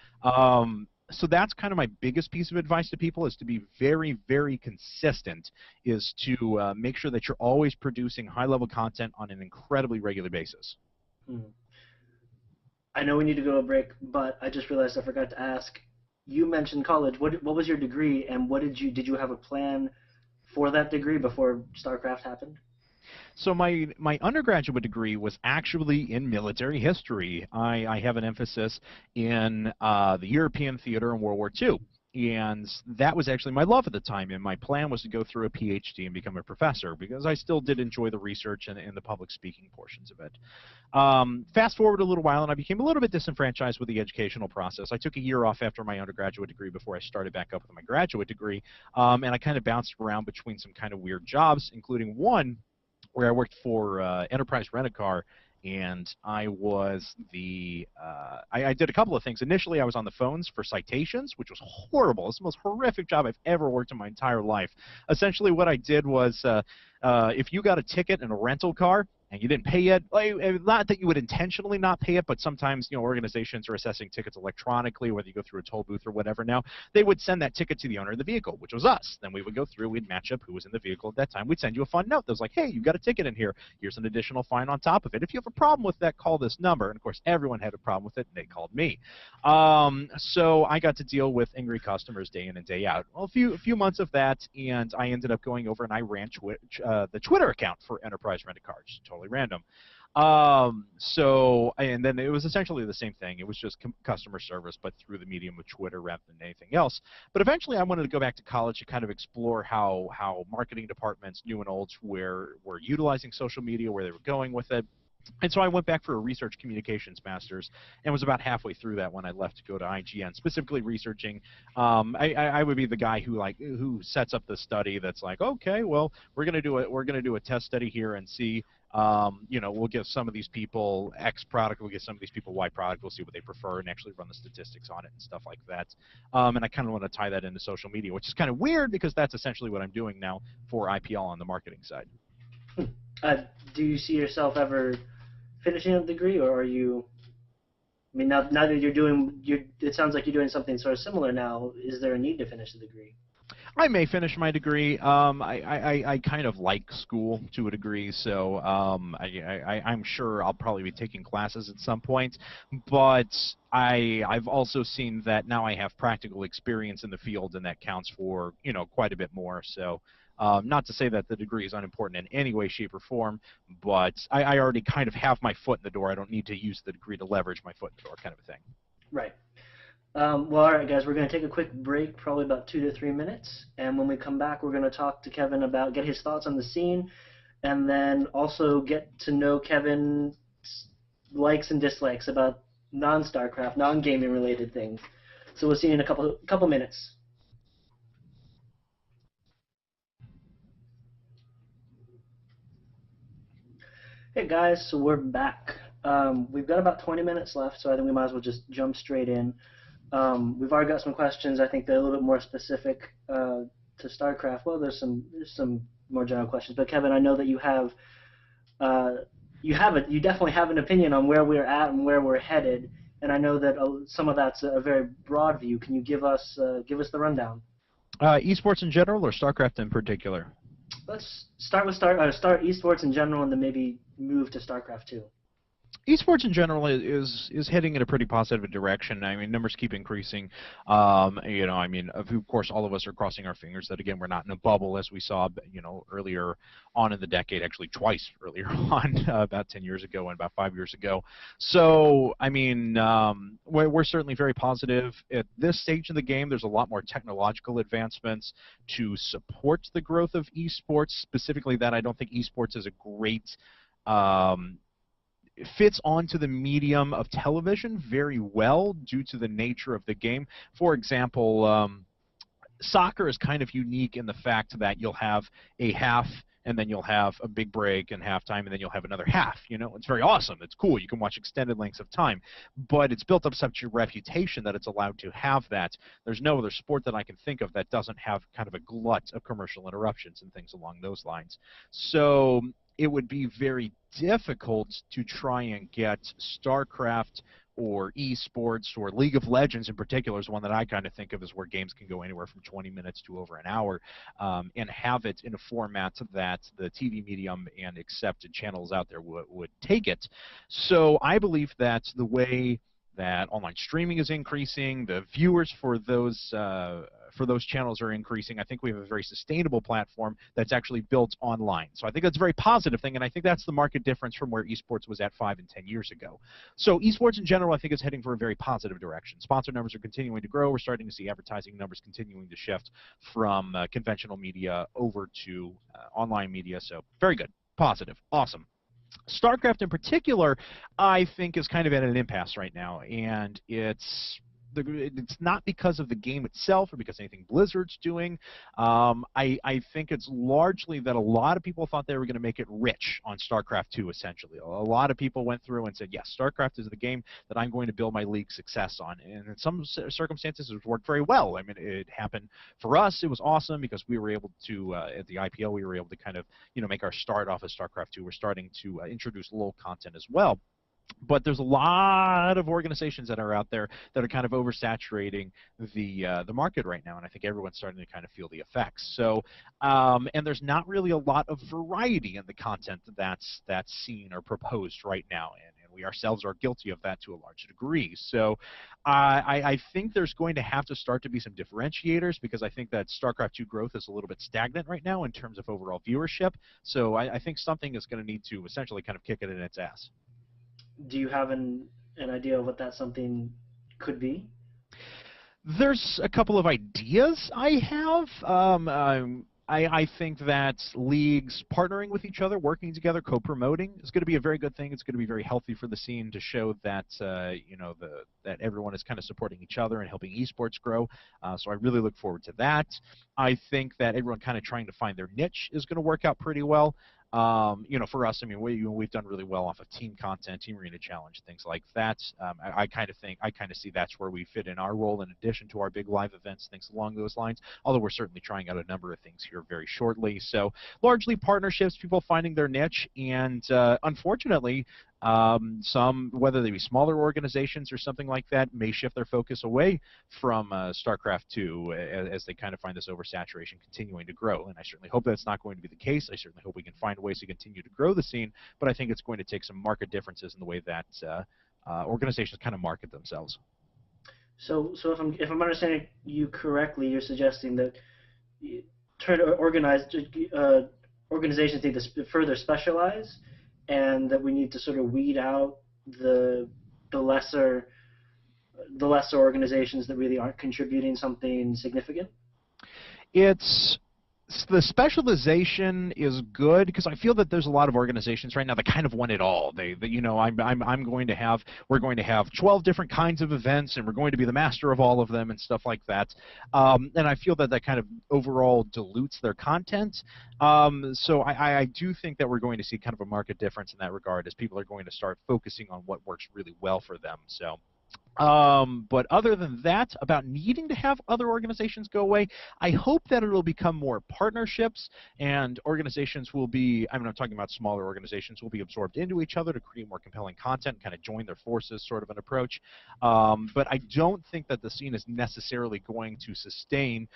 So that's kind of my biggest piece of advice to people, is to be very, very consistent, is to make sure that you're always producing high-level content on an incredibly regular basis. Hmm. I know we need to go to a break, but I just realized I forgot to ask. You mentioned college. What was your degree, and what did you have a plan for that degree before StarCraft happened? So my undergraduate degree was actually in military history. I have an emphasis in the European theater in World War II. And that was actually my love at the time, and my plan was to go through a PhD and become a professor, because I still did enjoy the research and the public speaking portions of it. Fast forward a little while, and I became a little bit disenfranchised with the educational process. I took a year off after my undergraduate degree before I started back up with my graduate degree, and I kind of bounced around between some kind of weird jobs, including one where I worked for Enterprise Rent-A-Car, and I was I did a couple of things. Initially, I was on the phones for citations, which was horrible. It's the most horrific job I've ever worked in my entire life. Essentially, what I did was, if you got a ticket in a rental car and you didn't pay it, like, not that you would intentionally not pay it, but sometimes, organizations are assessing tickets electronically, whether you go through a toll booth or whatever. Now, they would send that ticket to the owner of the vehicle, which was us. Then we would go through, we'd match up who was in the vehicle at that time. We'd send you a fun note that was like, hey, you got a ticket in here. Here's an additional fine on top of it. If you have a problem with that, call this number. And of course, everyone had a problem with it, and they called me. So I got to deal with angry customers day in and day out. Well, a few months of that, and I ended up going over and I ran the Twitter account for Enterprise Rent-A-Car, just totally random. And then it was essentially the same thing. It was just customer service, but through the medium of Twitter rather than anything else. But eventually I wanted to go back to college to kind of explore how marketing departments, new and old, were utilizing social media, where they were going with it. And so I went back for a research communications master's, and was about halfway through that when I left to go to IGN, specifically researching. I would be the guy who sets up the study that's like, okay, well, we're gonna do a test study here and see. We'll give some of these people X product, we'll give some of these people Y product, we'll see what they prefer, and actually run the statistics on it and stuff like that. And I kind of want to tie that into social media, which is kind of weird because that's essentially what I'm doing now for IPL on the marketing side. Uh, do you see yourself ever finishing a degree, or are you? I mean, now that it sounds like you're doing something sort of similar now. Is there a need to finish the degree? I may finish my degree. I kind of like school to a degree, so I'm sure I'll probably be taking classes at some point. But I've also seen that now I have practical experience in the field, and that counts for quite a bit more. So. Not to say that the degree is unimportant in any way, shape, or form, but I already kind of have my foot in the door. I don't need to use the degree to leverage my foot in the door, kind of a thing. Right. Well, all right, guys, we're going to take a quick break, probably about 2 to 3 minutes, and when we come back, we're going to talk to Kevin get his thoughts on the scene, and then also get to know Kevin's likes and dislikes about non-StarCraft, non-gaming related things. So we'll see you in a couple minutes. Hey guys, so we're back. We've got about 20 minutes left, so I think we might as well just jump straight in. We've already got some questions. I think they're a little bit more specific to StarCraft. Well, there's some more general questions. But Kevin, I know that you definitely have an opinion on where we're at and where we're headed, and I know that some of that's a very broad view. Can you give us the rundown? Esports in general, or StarCraft in particular? Let's start with start esports in general, and then maybe move to StarCraft 2. Esports in general is heading in a pretty positive direction. I mean, numbers keep increasing. I mean, of course, all of us are crossing our fingers that again we're not in a bubble, as we saw, earlier on in the decade, actually twice earlier on, about 10 years ago and about 5 years ago. So, I mean, we're certainly very positive at this stage of the game. There's a lot more technological advancements to support the growth of esports. Specifically, that I don't think esports is a great um, fits onto the medium of television very well due to the nature of the game. For example, soccer is kind of unique in the fact that you'll have a half and then you'll have a big break and halftime and then you'll have another half. It's very awesome. It's cool. You can watch extended lengths of time, but it's built up such a reputation that it's allowed to have that. There's no other sport that I can think of that doesn't have kind of a glut of commercial interruptions and things along those lines. So it would be very difficult to try and get StarCraft or esports or League of Legends in particular is one that I kind of think of as where games can go anywhere from 20 minutes to over an hour, and have it in a format that the TV medium and accepted channels out there would take it. So I believe that the way that online streaming is increasing, the viewers for those channels are increasing. I think we have a very sustainable platform that's actually built online. So I think that's a very positive thing, and I think that's the market difference from where esports was at 5 and 10 years ago. So esports in general, I think, is heading for a very positive direction. Sponsor numbers are continuing to grow. We're starting to see advertising numbers continuing to shift from conventional media over to online media. So very good, positive, awesome. StarCraft in particular, I think, is kind of at an impasse right now, and it's not because of the game itself or because anything Blizzard's doing. I think it's largely that a lot of people thought they were going to make it rich on StarCraft 2, essentially. A lot of people went through and said, yes, StarCraft is the game that I'm going to build my league success on. And in some circumstances, it's worked very well. I mean, it happened for us. It was awesome because we were able to, at the IPL, we were able to kind of, make our start off as StarCraft 2. We're starting to introduce LoL content as well. But there's a lot of organizations that are out there that are kind of oversaturating the market right now, and I think everyone's starting to kind of feel the effects. So, and there's not really a lot of variety in the content that's seen or proposed right now, and we ourselves are guilty of that to a large degree. So, I think there's going to have to start to be some differentiators because I think that StarCraft 2 growth is a little bit stagnant right now in terms of overall viewership. So, I think something is going to need to essentially kind of kick it in its ass. Do you have an idea of what that something could be? There's a couple of ideas I have. I think that leagues partnering with each other, working together, co-promoting is going to be a very good thing. It's going to be very healthy for the scene to show that that everyone is kind of supporting each other and helping esports grow. So I really look forward to that. I think that everyone kind of trying to find their niche is going to work out pretty well. For us, I mean, we've done really well off of team content, Team Arena Challenge, things like that. I kind of see that's where we fit in our role in addition to our big live events, things along those lines, although we're certainly trying out a number of things here very shortly. So largely partnerships, people finding their niche, and unfortunately, some, whether they be smaller organizations or something like that, may shift their focus away from StarCraft 2 as they kind of find this oversaturation continuing to grow. And I certainly hope that's not going to be the case. I certainly hope we can find ways to continue to grow the scene, but I think it's going to take some market differences in the way that organizations kind of market themselves. So if I'm understanding you correctly, you're suggesting that turn organized organizations need to further specialize, and that we need to sort of weed out the the lesser the lesser organizations that really aren't contributing something significant. It's the specialization is good because I feel that there's a lot of organizations right now that kind of want it all. I'm going to have we're going to have 12 different kinds of events and we're going to be the master of all of them and stuff like that. And I feel that kind of overall dilutes their content. So I do think that we're going to see kind of a market difference in that regard as people are going to start focusing on what works really well for them. So. But other than that, about needing to have other organizations go away, I hope that it'll become more partnerships and organizations will be, I'm talking about smaller organizations, will be absorbed into each other to create more compelling content, kind of join their forces sort of an approach. But I don't think that the scene is necessarily going to sustain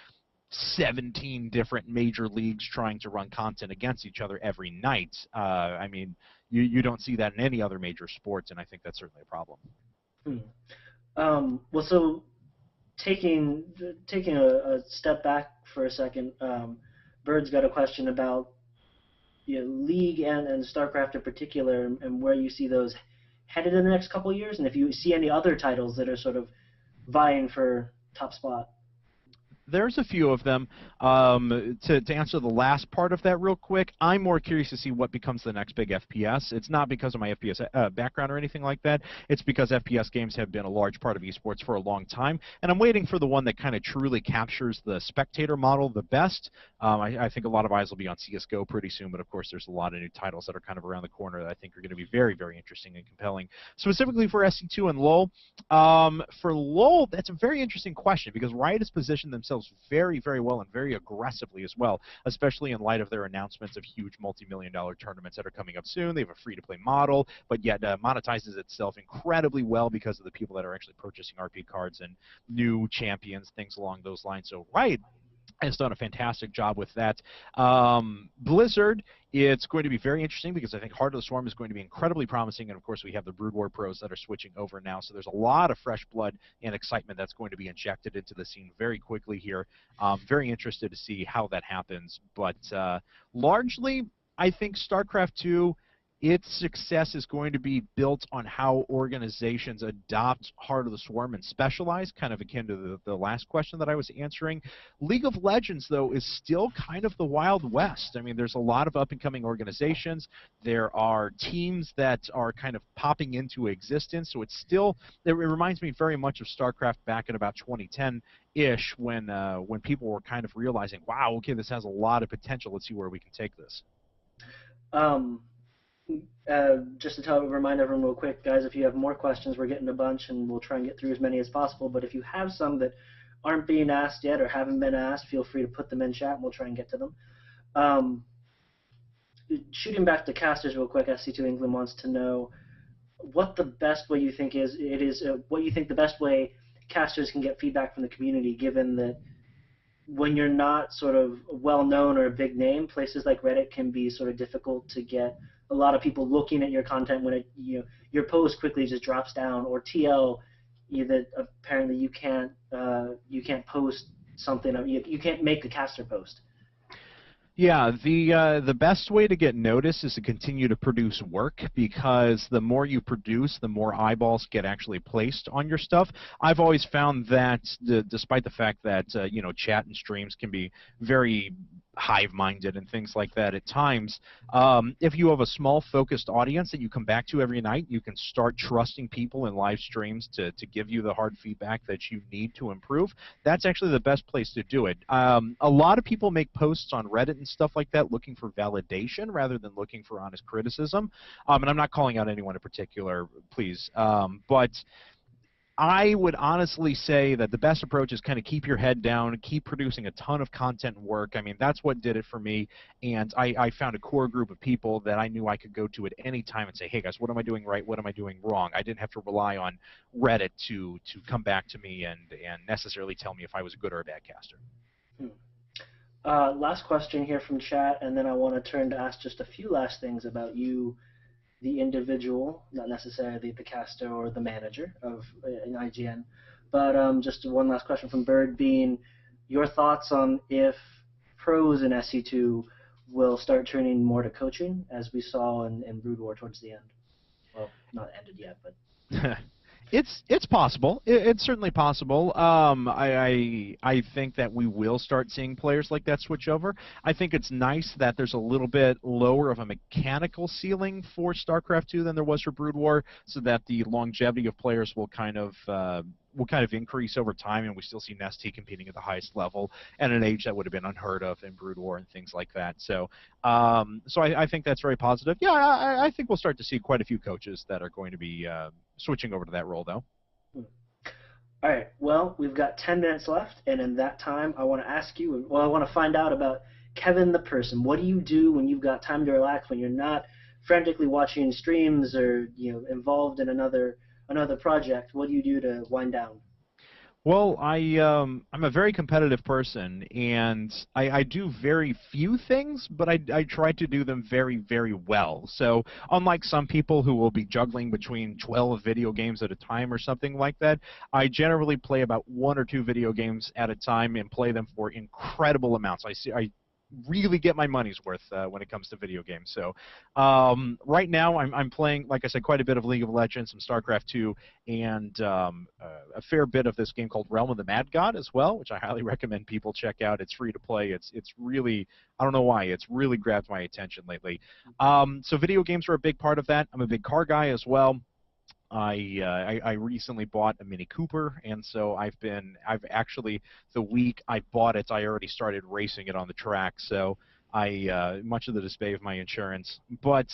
17 different major leagues trying to run content against each other every night. I mean, You don't see that in any other major sports, and I think that's certainly a problem. Hmm. Well, so taking a step back for a second, Bird's got a question about League and StarCraft in particular, and where you see those headed in the next couple of years, and if you see any other titles that are sort of vying for top spot. There's a few of them. To answer the last part of that real quick, I'm more curious to see what becomes the next big FPS. It's not because of my FPS background or anything like that. It's because FPS games have been a large part of esports for a long time, and I'm waiting for the one that kind of truly captures the spectator model the best. I think a lot of eyes will be on CSGO pretty soon, but of course there's a lot of new titles that are kind of around the corner that I think are going to be very, very interesting and compelling. Specifically for SC2 and LoL, for LoL, that's a very interesting question because Riot has positioned themselves very, very well and very aggressively as well, especially in light of their announcements of huge multi-million-dollar tournaments that are coming up soon. They have a free-to-play model, but yet monetizes itself incredibly well because of the people that are actually purchasing RP cards and new champions, things along those lines. So Riot has done a fantastic job with that. Blizzard, it's going to be very interesting because I think Heart of the Swarm is going to be incredibly promising, and of course we have the Brood War pros that are switching over now, so there's a lot of fresh blood and excitement that's going to be injected into the scene very quickly here. Very interested to see how that happens, but largely I think StarCraft 2, its success is going to be built on how organizations adopt Heart of the Swarm and specialize, kind of akin to the last question that I was answering. League of Legends, though, is still kind of the Wild West. I mean, there's a lot of up-and-coming organizations. There are teams that are kind of popping into existence, so it reminds me very much of StarCraft back in about 2010-ish when people were kind of realizing, wow, okay, this has a lot of potential. Let's see where we can take this. Just to remind everyone real quick, guys, if you have more questions, we're getting a bunch, and we'll try and get through as many as possible. But if you have some that aren't being asked yet or haven't been asked, feel free to put them in chat, and we'll try and get to them. Shooting back to casters real quick, SC2 England wants to know what the best way you think what you think the best way casters can get feedback from the community, given that when you're not sort of well known or a big name, places like Reddit can be sort of difficult to get a lot of people looking at your content when your post quickly just drops down, or TL, that apparently you can't post something, you can't make a caster post. Yeah, the best way to get noticed is to continue to produce work, because the more you produce, the more eyeballs get actually placed on your stuff. I've always found that despite the fact that chat and streams can be very hive-minded and things like that at times, if you have a small focused audience that you come back to every night, you can start trusting people in live streams to give you the hard feedback that you need to improve. That's actually the best place to do it. A lot of people make posts on Reddit and stuff like that looking for validation rather than looking for honest criticism, and I'm not calling out anyone in particular, please, but I would honestly say that the best approach is kind of keep your head down, keep producing a ton of content and work. I mean, that's what did it for me, and I found a core group of people that I knew I could go to at any time and say, hey guys, what am I doing right? What am I doing wrong? I didn't have to rely on Reddit to come back to me and necessarily tell me if I was a good or a bad caster. Last question here from chat, and then I want to turn to ask just a few last things about you, the individual, not necessarily the caster or the manager of an IGN. But just one last question from Bird, being your thoughts on if pros in SC2 will start turning more to coaching, as we saw in Brood War towards the end. Well, not ended yet, but... It's possible. It's certainly possible. I think that we will start seeing players like that switch over. I think it's nice that there's a little bit lower of a mechanical ceiling for StarCraft 2 than there was for Brood War, so that the longevity of players will kind of increase over time, and we still see Nesty competing at the highest level at an age that would have been unheard of in Brood War and things like that. So, I think that's very positive. Yeah, I think we'll start to see quite a few coaches that are going to be switching over to that role, though. All right. Well, we've got 10 minutes left, and in that time, I want to ask you. Well, I want to find out about Kevin the person. What do you do when you've got time to relax, when you're not frantically watching streams or involved in another project? What do you do to wind down? Well, I'm a very competitive person, and I do very few things, but I try to do them very, very well. So unlike some people who will be juggling between 12 video games at a time or something like that, I generally play about one or two video games at a time and play them for incredible amounts. I really get my money's worth when it comes to video games. So right now I'm playing, like I said, quite a bit of League of Legends, some StarCraft 2, and a fair bit of this game called Realm of the Mad God as well, which I highly recommend people check out. It's free to play. It's really, I don't know why, it's really grabbed my attention lately. So video games are a big part of that. I'm a big car guy as well. I recently bought a Mini Cooper, and so I've actually, the week I bought it, I already started racing it on the track. So much of the dismay of my insurance, but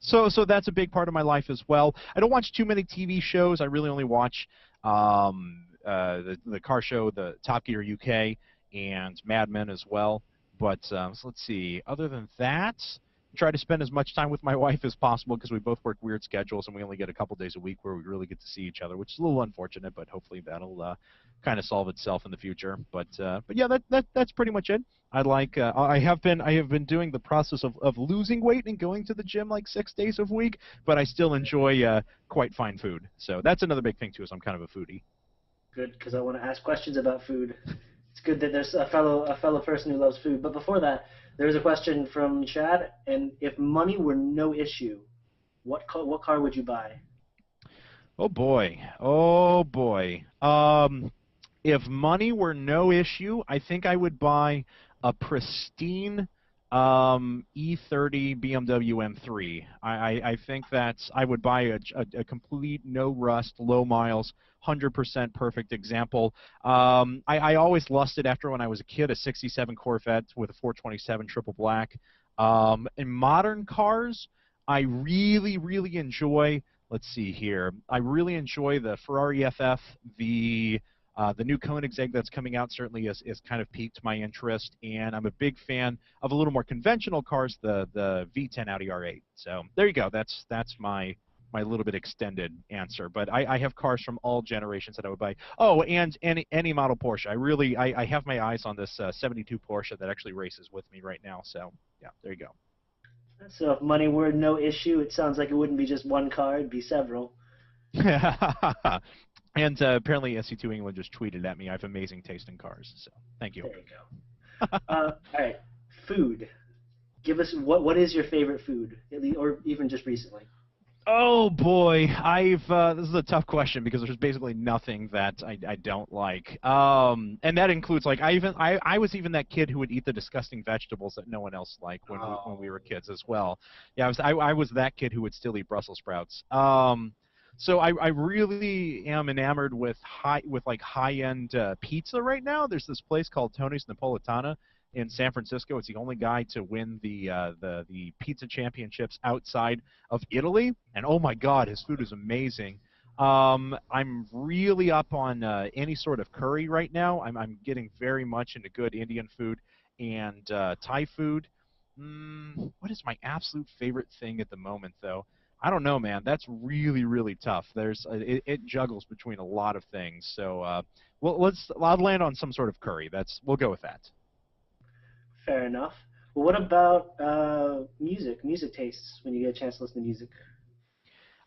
so that's a big part of my life as well. I don't watch too many TV shows. I really only watch the car show, the Top Gear UK, and Mad Men as well. But so let's see. Other than that, try to spend as much time with my wife as possible because we both work weird schedules and we only get a couple days a week where we really get to see each other, which is a little unfortunate, but hopefully that'll kind of solve itself in the future. But yeah, that's pretty much it. I have been doing the process of losing weight and going to the gym like 6 days a week, but I still enjoy quite fine food. So that's another big thing too, is I'm kind of a foodie. Good, because I want to ask questions about food. It's good that there's a fellow person who loves food. But before that, there's a question from Chad. And if money were no issue, what car would you buy? Oh boy. Oh boy. If money were no issue, I think I would buy a pristine E30 BMW M3. I think that's I would buy a complete no rust, low miles, 100% perfect example. I always lusted after when I was a kid a '67 Corvette with a 427 triple black. In modern cars, I really enjoy. Let's see here. I really enjoy the Ferrari FF, the new Koenigsegg that's coming out certainly is kind of piqued my interest, and I'm a big fan of a little more conventional cars, the V10 Audi R8. So there you go. That's my little bit extended answer. But I have cars from all generations that I would buy. Oh, and any model Porsche. I have my eyes on this '72 Porsche that actually races with me right now. So yeah, there you go. So if money were no issue, it sounds like it wouldn't be just one car; it'd be several. And apparently SC2 England just tweeted at me, I have amazing taste in cars. So thank you. There you go. All right, food. Give us what is your favorite food, or even just recently? Oh boy, I've this is a tough question because there's basically nothing that I don't like. And that includes like I was even that kid who would eat the disgusting vegetables that no one else liked when we were Oh, kids as well. Yeah, I was that kid who would still eat Brussels sprouts. So I really am enamored with high end pizza right now. There's this place called Tony's Napolitana in San Francisco. It's the only guy to win the pizza championships outside of Italy, and oh my God, his food is amazing. I'm really up on any sort of curry right now. I'm getting very much into good Indian food and Thai food. What is my absolute favorite thing at the moment, though? I don't know, man. That's really tough. It juggles between a lot of things. So, I'll land on some sort of curry. We'll go with that. fair enough. Well, what about music tastes when you get a chance to listen to music?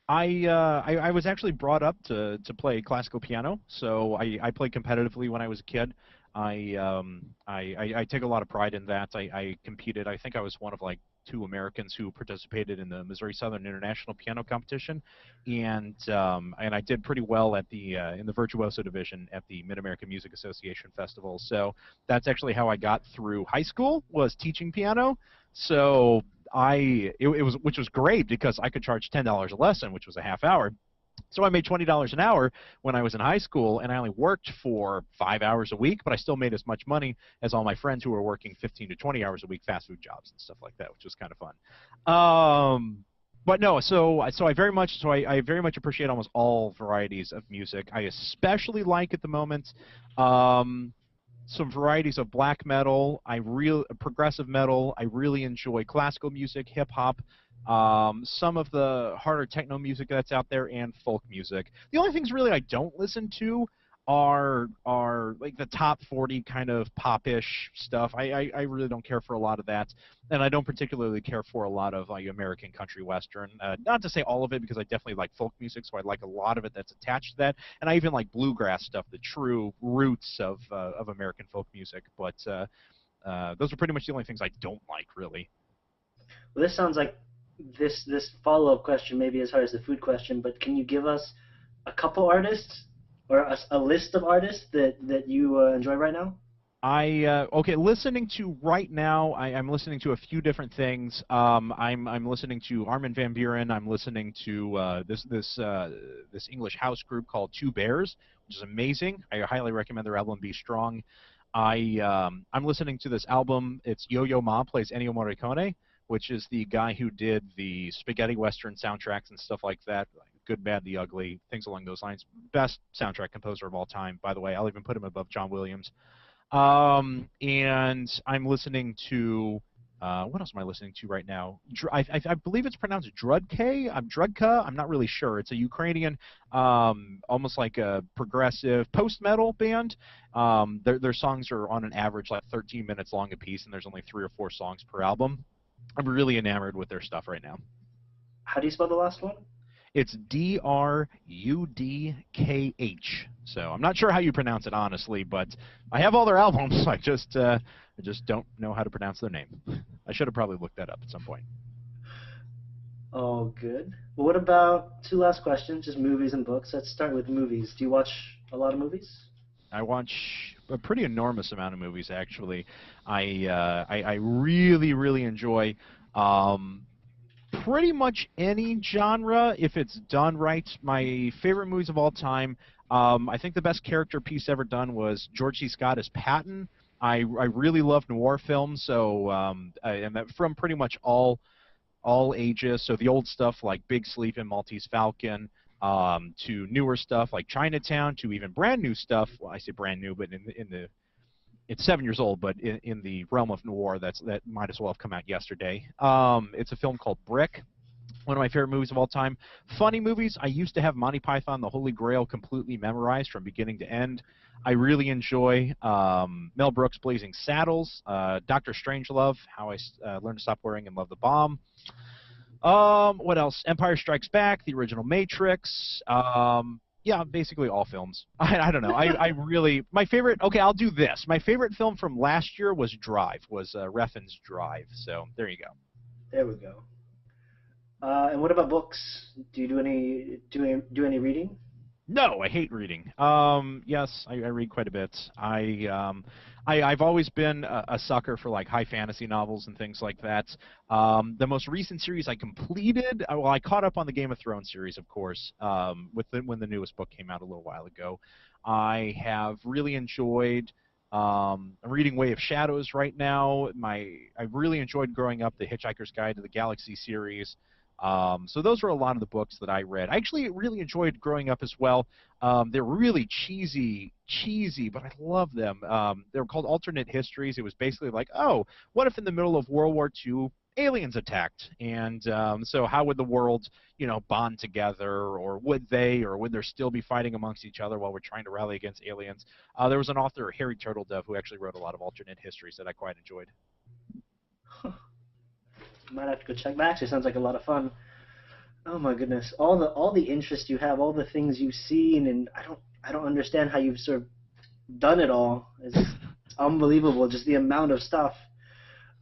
I was actually brought up to play classical piano, so I played competitively when I was a kid. I take a lot of pride in that. I competed. I think I was one of like two Americans who participated in the Missouri Southern International Piano Competition, and I did pretty well at the in the virtuoso division at the Mid American Music Association Festival. So that's actually how I got through high school, was teaching piano. So it was, which was great because I could charge $10 a lesson, which was a half hour. So I made $20 an hour when I was in high school, and I only worked for 5 hours a week, but I still made as much money as all my friends who were working 15 to 20 hours a week, fast food jobs and stuff like that, which was kind of fun. But no, I very much appreciate almost all varieties of music. I especially like at the moment some varieties of black metal. Progressive metal. I really enjoy classical music, hip hop, some of the harder techno music that's out there, and folk music. The only things really I don't listen to are like the top 40 kind of popish stuff. I really don't care for a lot of that, and I don't particularly care for a lot of like American country western. Not to say all of it, because I definitely like folk music, so I like a lot of it that's attached to that, and I even like bluegrass stuff, the true roots of American folk music. But those are pretty much the only things I don't like, really. Well, this sounds like this follow-up question maybe as hard as the food question, but can you give us a couple artists or a list of artists that you enjoy right now? Okay, listening to right now. I'm listening to a few different things. I'm listening to Armin van Buuren. I'm listening to this English house group called Two Bears, which is amazing. I highly recommend their album Be Strong. I'm listening to this album. It's Yo-Yo Ma plays Ennio Morricone, which is the guy who did the spaghetti western soundtracks and stuff like that. Like Good, Bad, the Ugly, things along those lines. Best soundtrack composer of all time, by the way. I'll even put him above John Williams. And I'm listening to what else am I listening to right now? I believe it's pronounced Drudke. Drudka. I'm not really sure. It's a Ukrainian, almost like a progressive post-metal band. Their songs are on an average like 13 minutes long a piece, and there's only 3 or 4 songs per album. I'm really enamored with their stuff right now. How do you spell the last one? It's Drudkh. So I'm not sure how you pronounce it, honestly, but I have all their albums. I just don't know how to pronounce their name. I should have probably looked that up at some point. Oh, good. Well, what about two last questions, just movies and books? Let's start with movies. Do you watch a lot of movies? I watch a pretty enormous amount of movies, actually. I really really enjoy pretty much any genre if it's done right. My favorite movies of all time. I think the best character piece ever done was George C. Scott as Patton. I really love noir films, so and that from pretty much all ages. So the old stuff like Big Sleep and Maltese Falcon, to newer stuff like Chinatown, to even brand new stuff. Well, I say brand new, but in the it's 7 years old, but in the realm of noir, that might as well have come out yesterday. It's a film called Brick, one of my favorite movies of all time. Funny movies, I used to have Monty Python, The Holy Grail completely memorized from beginning to end. I really enjoy Mel Brooks' Blazing Saddles, Dr. Strangelove, How I Learned to Stop Worrying and Love the Bomb. What else? Empire Strikes Back, the original Matrix. Yeah, basically all films. I don't know. I really my favorite. Okay, I'll do this. My favorite film from last year was Drive. Was Refn's Drive. So there you go. There we go. And what about books? Do you do any reading? No, I hate reading. Yes, I read quite a bit. I've always been a sucker for like high fantasy novels and things like that. The most recent series I completed, well, I caught up on the Game of Thrones series, of course, when the newest book came out a little while ago. I have really enjoyed. I'm reading Way of Shadows right now. I really enjoyed growing up the Hitchhiker's Guide to the Galaxy series. So those were a lot of the books that I read. I actually really enjoyed growing up as well. They're really cheesy, but I love them. They were called alternate histories. It was basically like, oh, what if in the middle of World War II, aliens attacked? And so how would the world, bond together, or would they, or would there still be fighting amongst each other while we're trying to rally against aliens? There was an author, Harry Turtledove, who actually wrote a lot of alternate histories that I quite enjoyed. Might have to go check. That actually sounds like a lot of fun. Oh my goodness, all the interest you have, all the things you've seen, and I don't understand how you've sort of done it all. It's unbelievable, just the amount of stuff.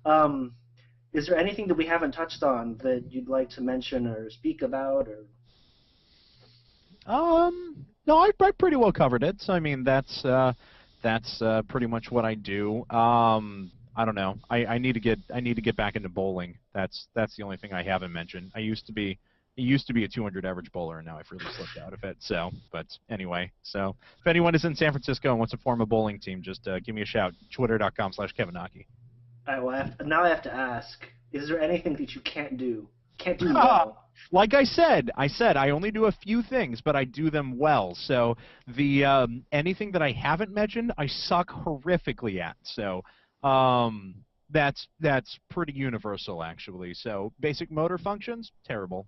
Um, is there anything that we haven't touched on that you'd like to mention or speak about, or? No, I pretty well covered it. So I mean, that's pretty much what I do. I don't know. I need to get back into bowling. That's the only thing I haven't mentioned. I used to be a 200 average bowler, and now I've really slipped out of it. So, but anyway, so if anyone is in San Francisco and wants to form a bowling team, just give me a shout. Twitter.com/Kevin Knocke. All right, well, now I have to ask: is there anything that you can't do? Can't do well? Like I said I only do a few things, but I do them well. So the anything that I haven't mentioned, I suck horrifically at. So that's pretty universal, actually. So basic motor functions, terrible.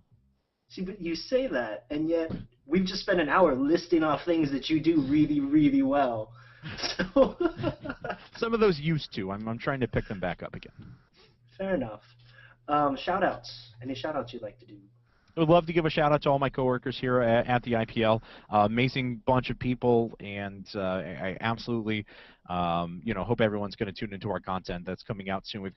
See, but you say that, and yet we've just spent an hour listing off things that you do really, really well. So Some of those used to. I'm trying to pick them back up again. fair enough. Shout outs. Any shout outs you'd like to do? I would love to give a shout out to all my coworkers here at the IPL. Amazing bunch of people, and I absolutely, hope everyone's going to tune into our content that's coming out soon. We've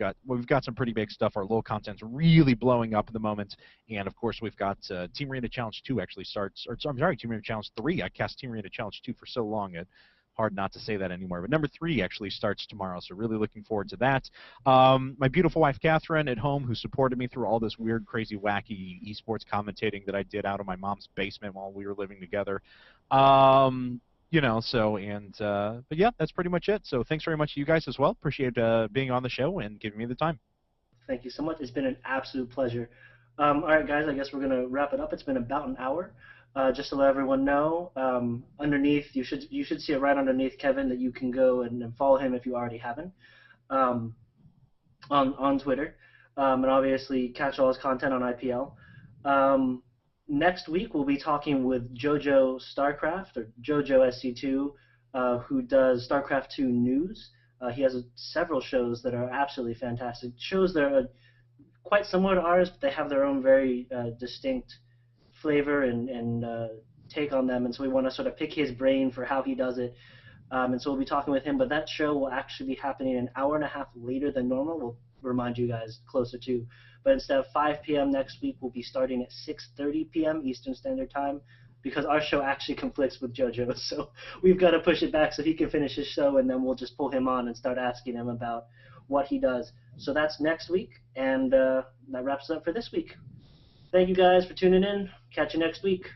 got some pretty big stuff. Our little content's really blowing up at the moment, and of course we've got Team Arena Challenge 2 actually starts. Or I'm sorry, Team Arena Challenge 3. I cast Team Arena Challenge 2 for so long. Hard not to say that anymore. But number 3 actually starts tomorrow, so really looking forward to that. My beautiful wife, Catherine, at home, who supported me through all this weird, crazy, wacky esports commentating that I did out of my mom's basement while we were living together. But yeah, that's pretty much it. So thanks very much to you guys as well. Appreciate being on the show and giving me the time. Thank you so much. It's been an absolute pleasure. All right, guys, I guess we're going to wrap it up. It's been about an hour. Just to let everyone know, underneath, you should see it right underneath Kevin that you can go and follow him if you already haven't on Twitter. And obviously catch all his content on IPL. Next week, we'll be talking with JoJo StarCraft, or JoJo SC2, who does StarCraft 2 news. He has several shows that are absolutely fantastic. Shows that are quite similar to ours, but they have their own very distinct flavor and take on them. And so we want to sort of pick his brain for how he does it. And so we'll be talking with him. But that show will actually be happening an hour and a half later than normal. We'll remind you guys closer to. But instead of 5 p.m. next week, we'll be starting at 6:30 p.m. Eastern Standard Time, because our show actually conflicts with JoJo. So we've got to push it back so he can finish his show, and then we'll just pull him on and start asking him about what he does. So that's next week, and that wraps it up for this week. Thank you guys for tuning in. Catch you next week.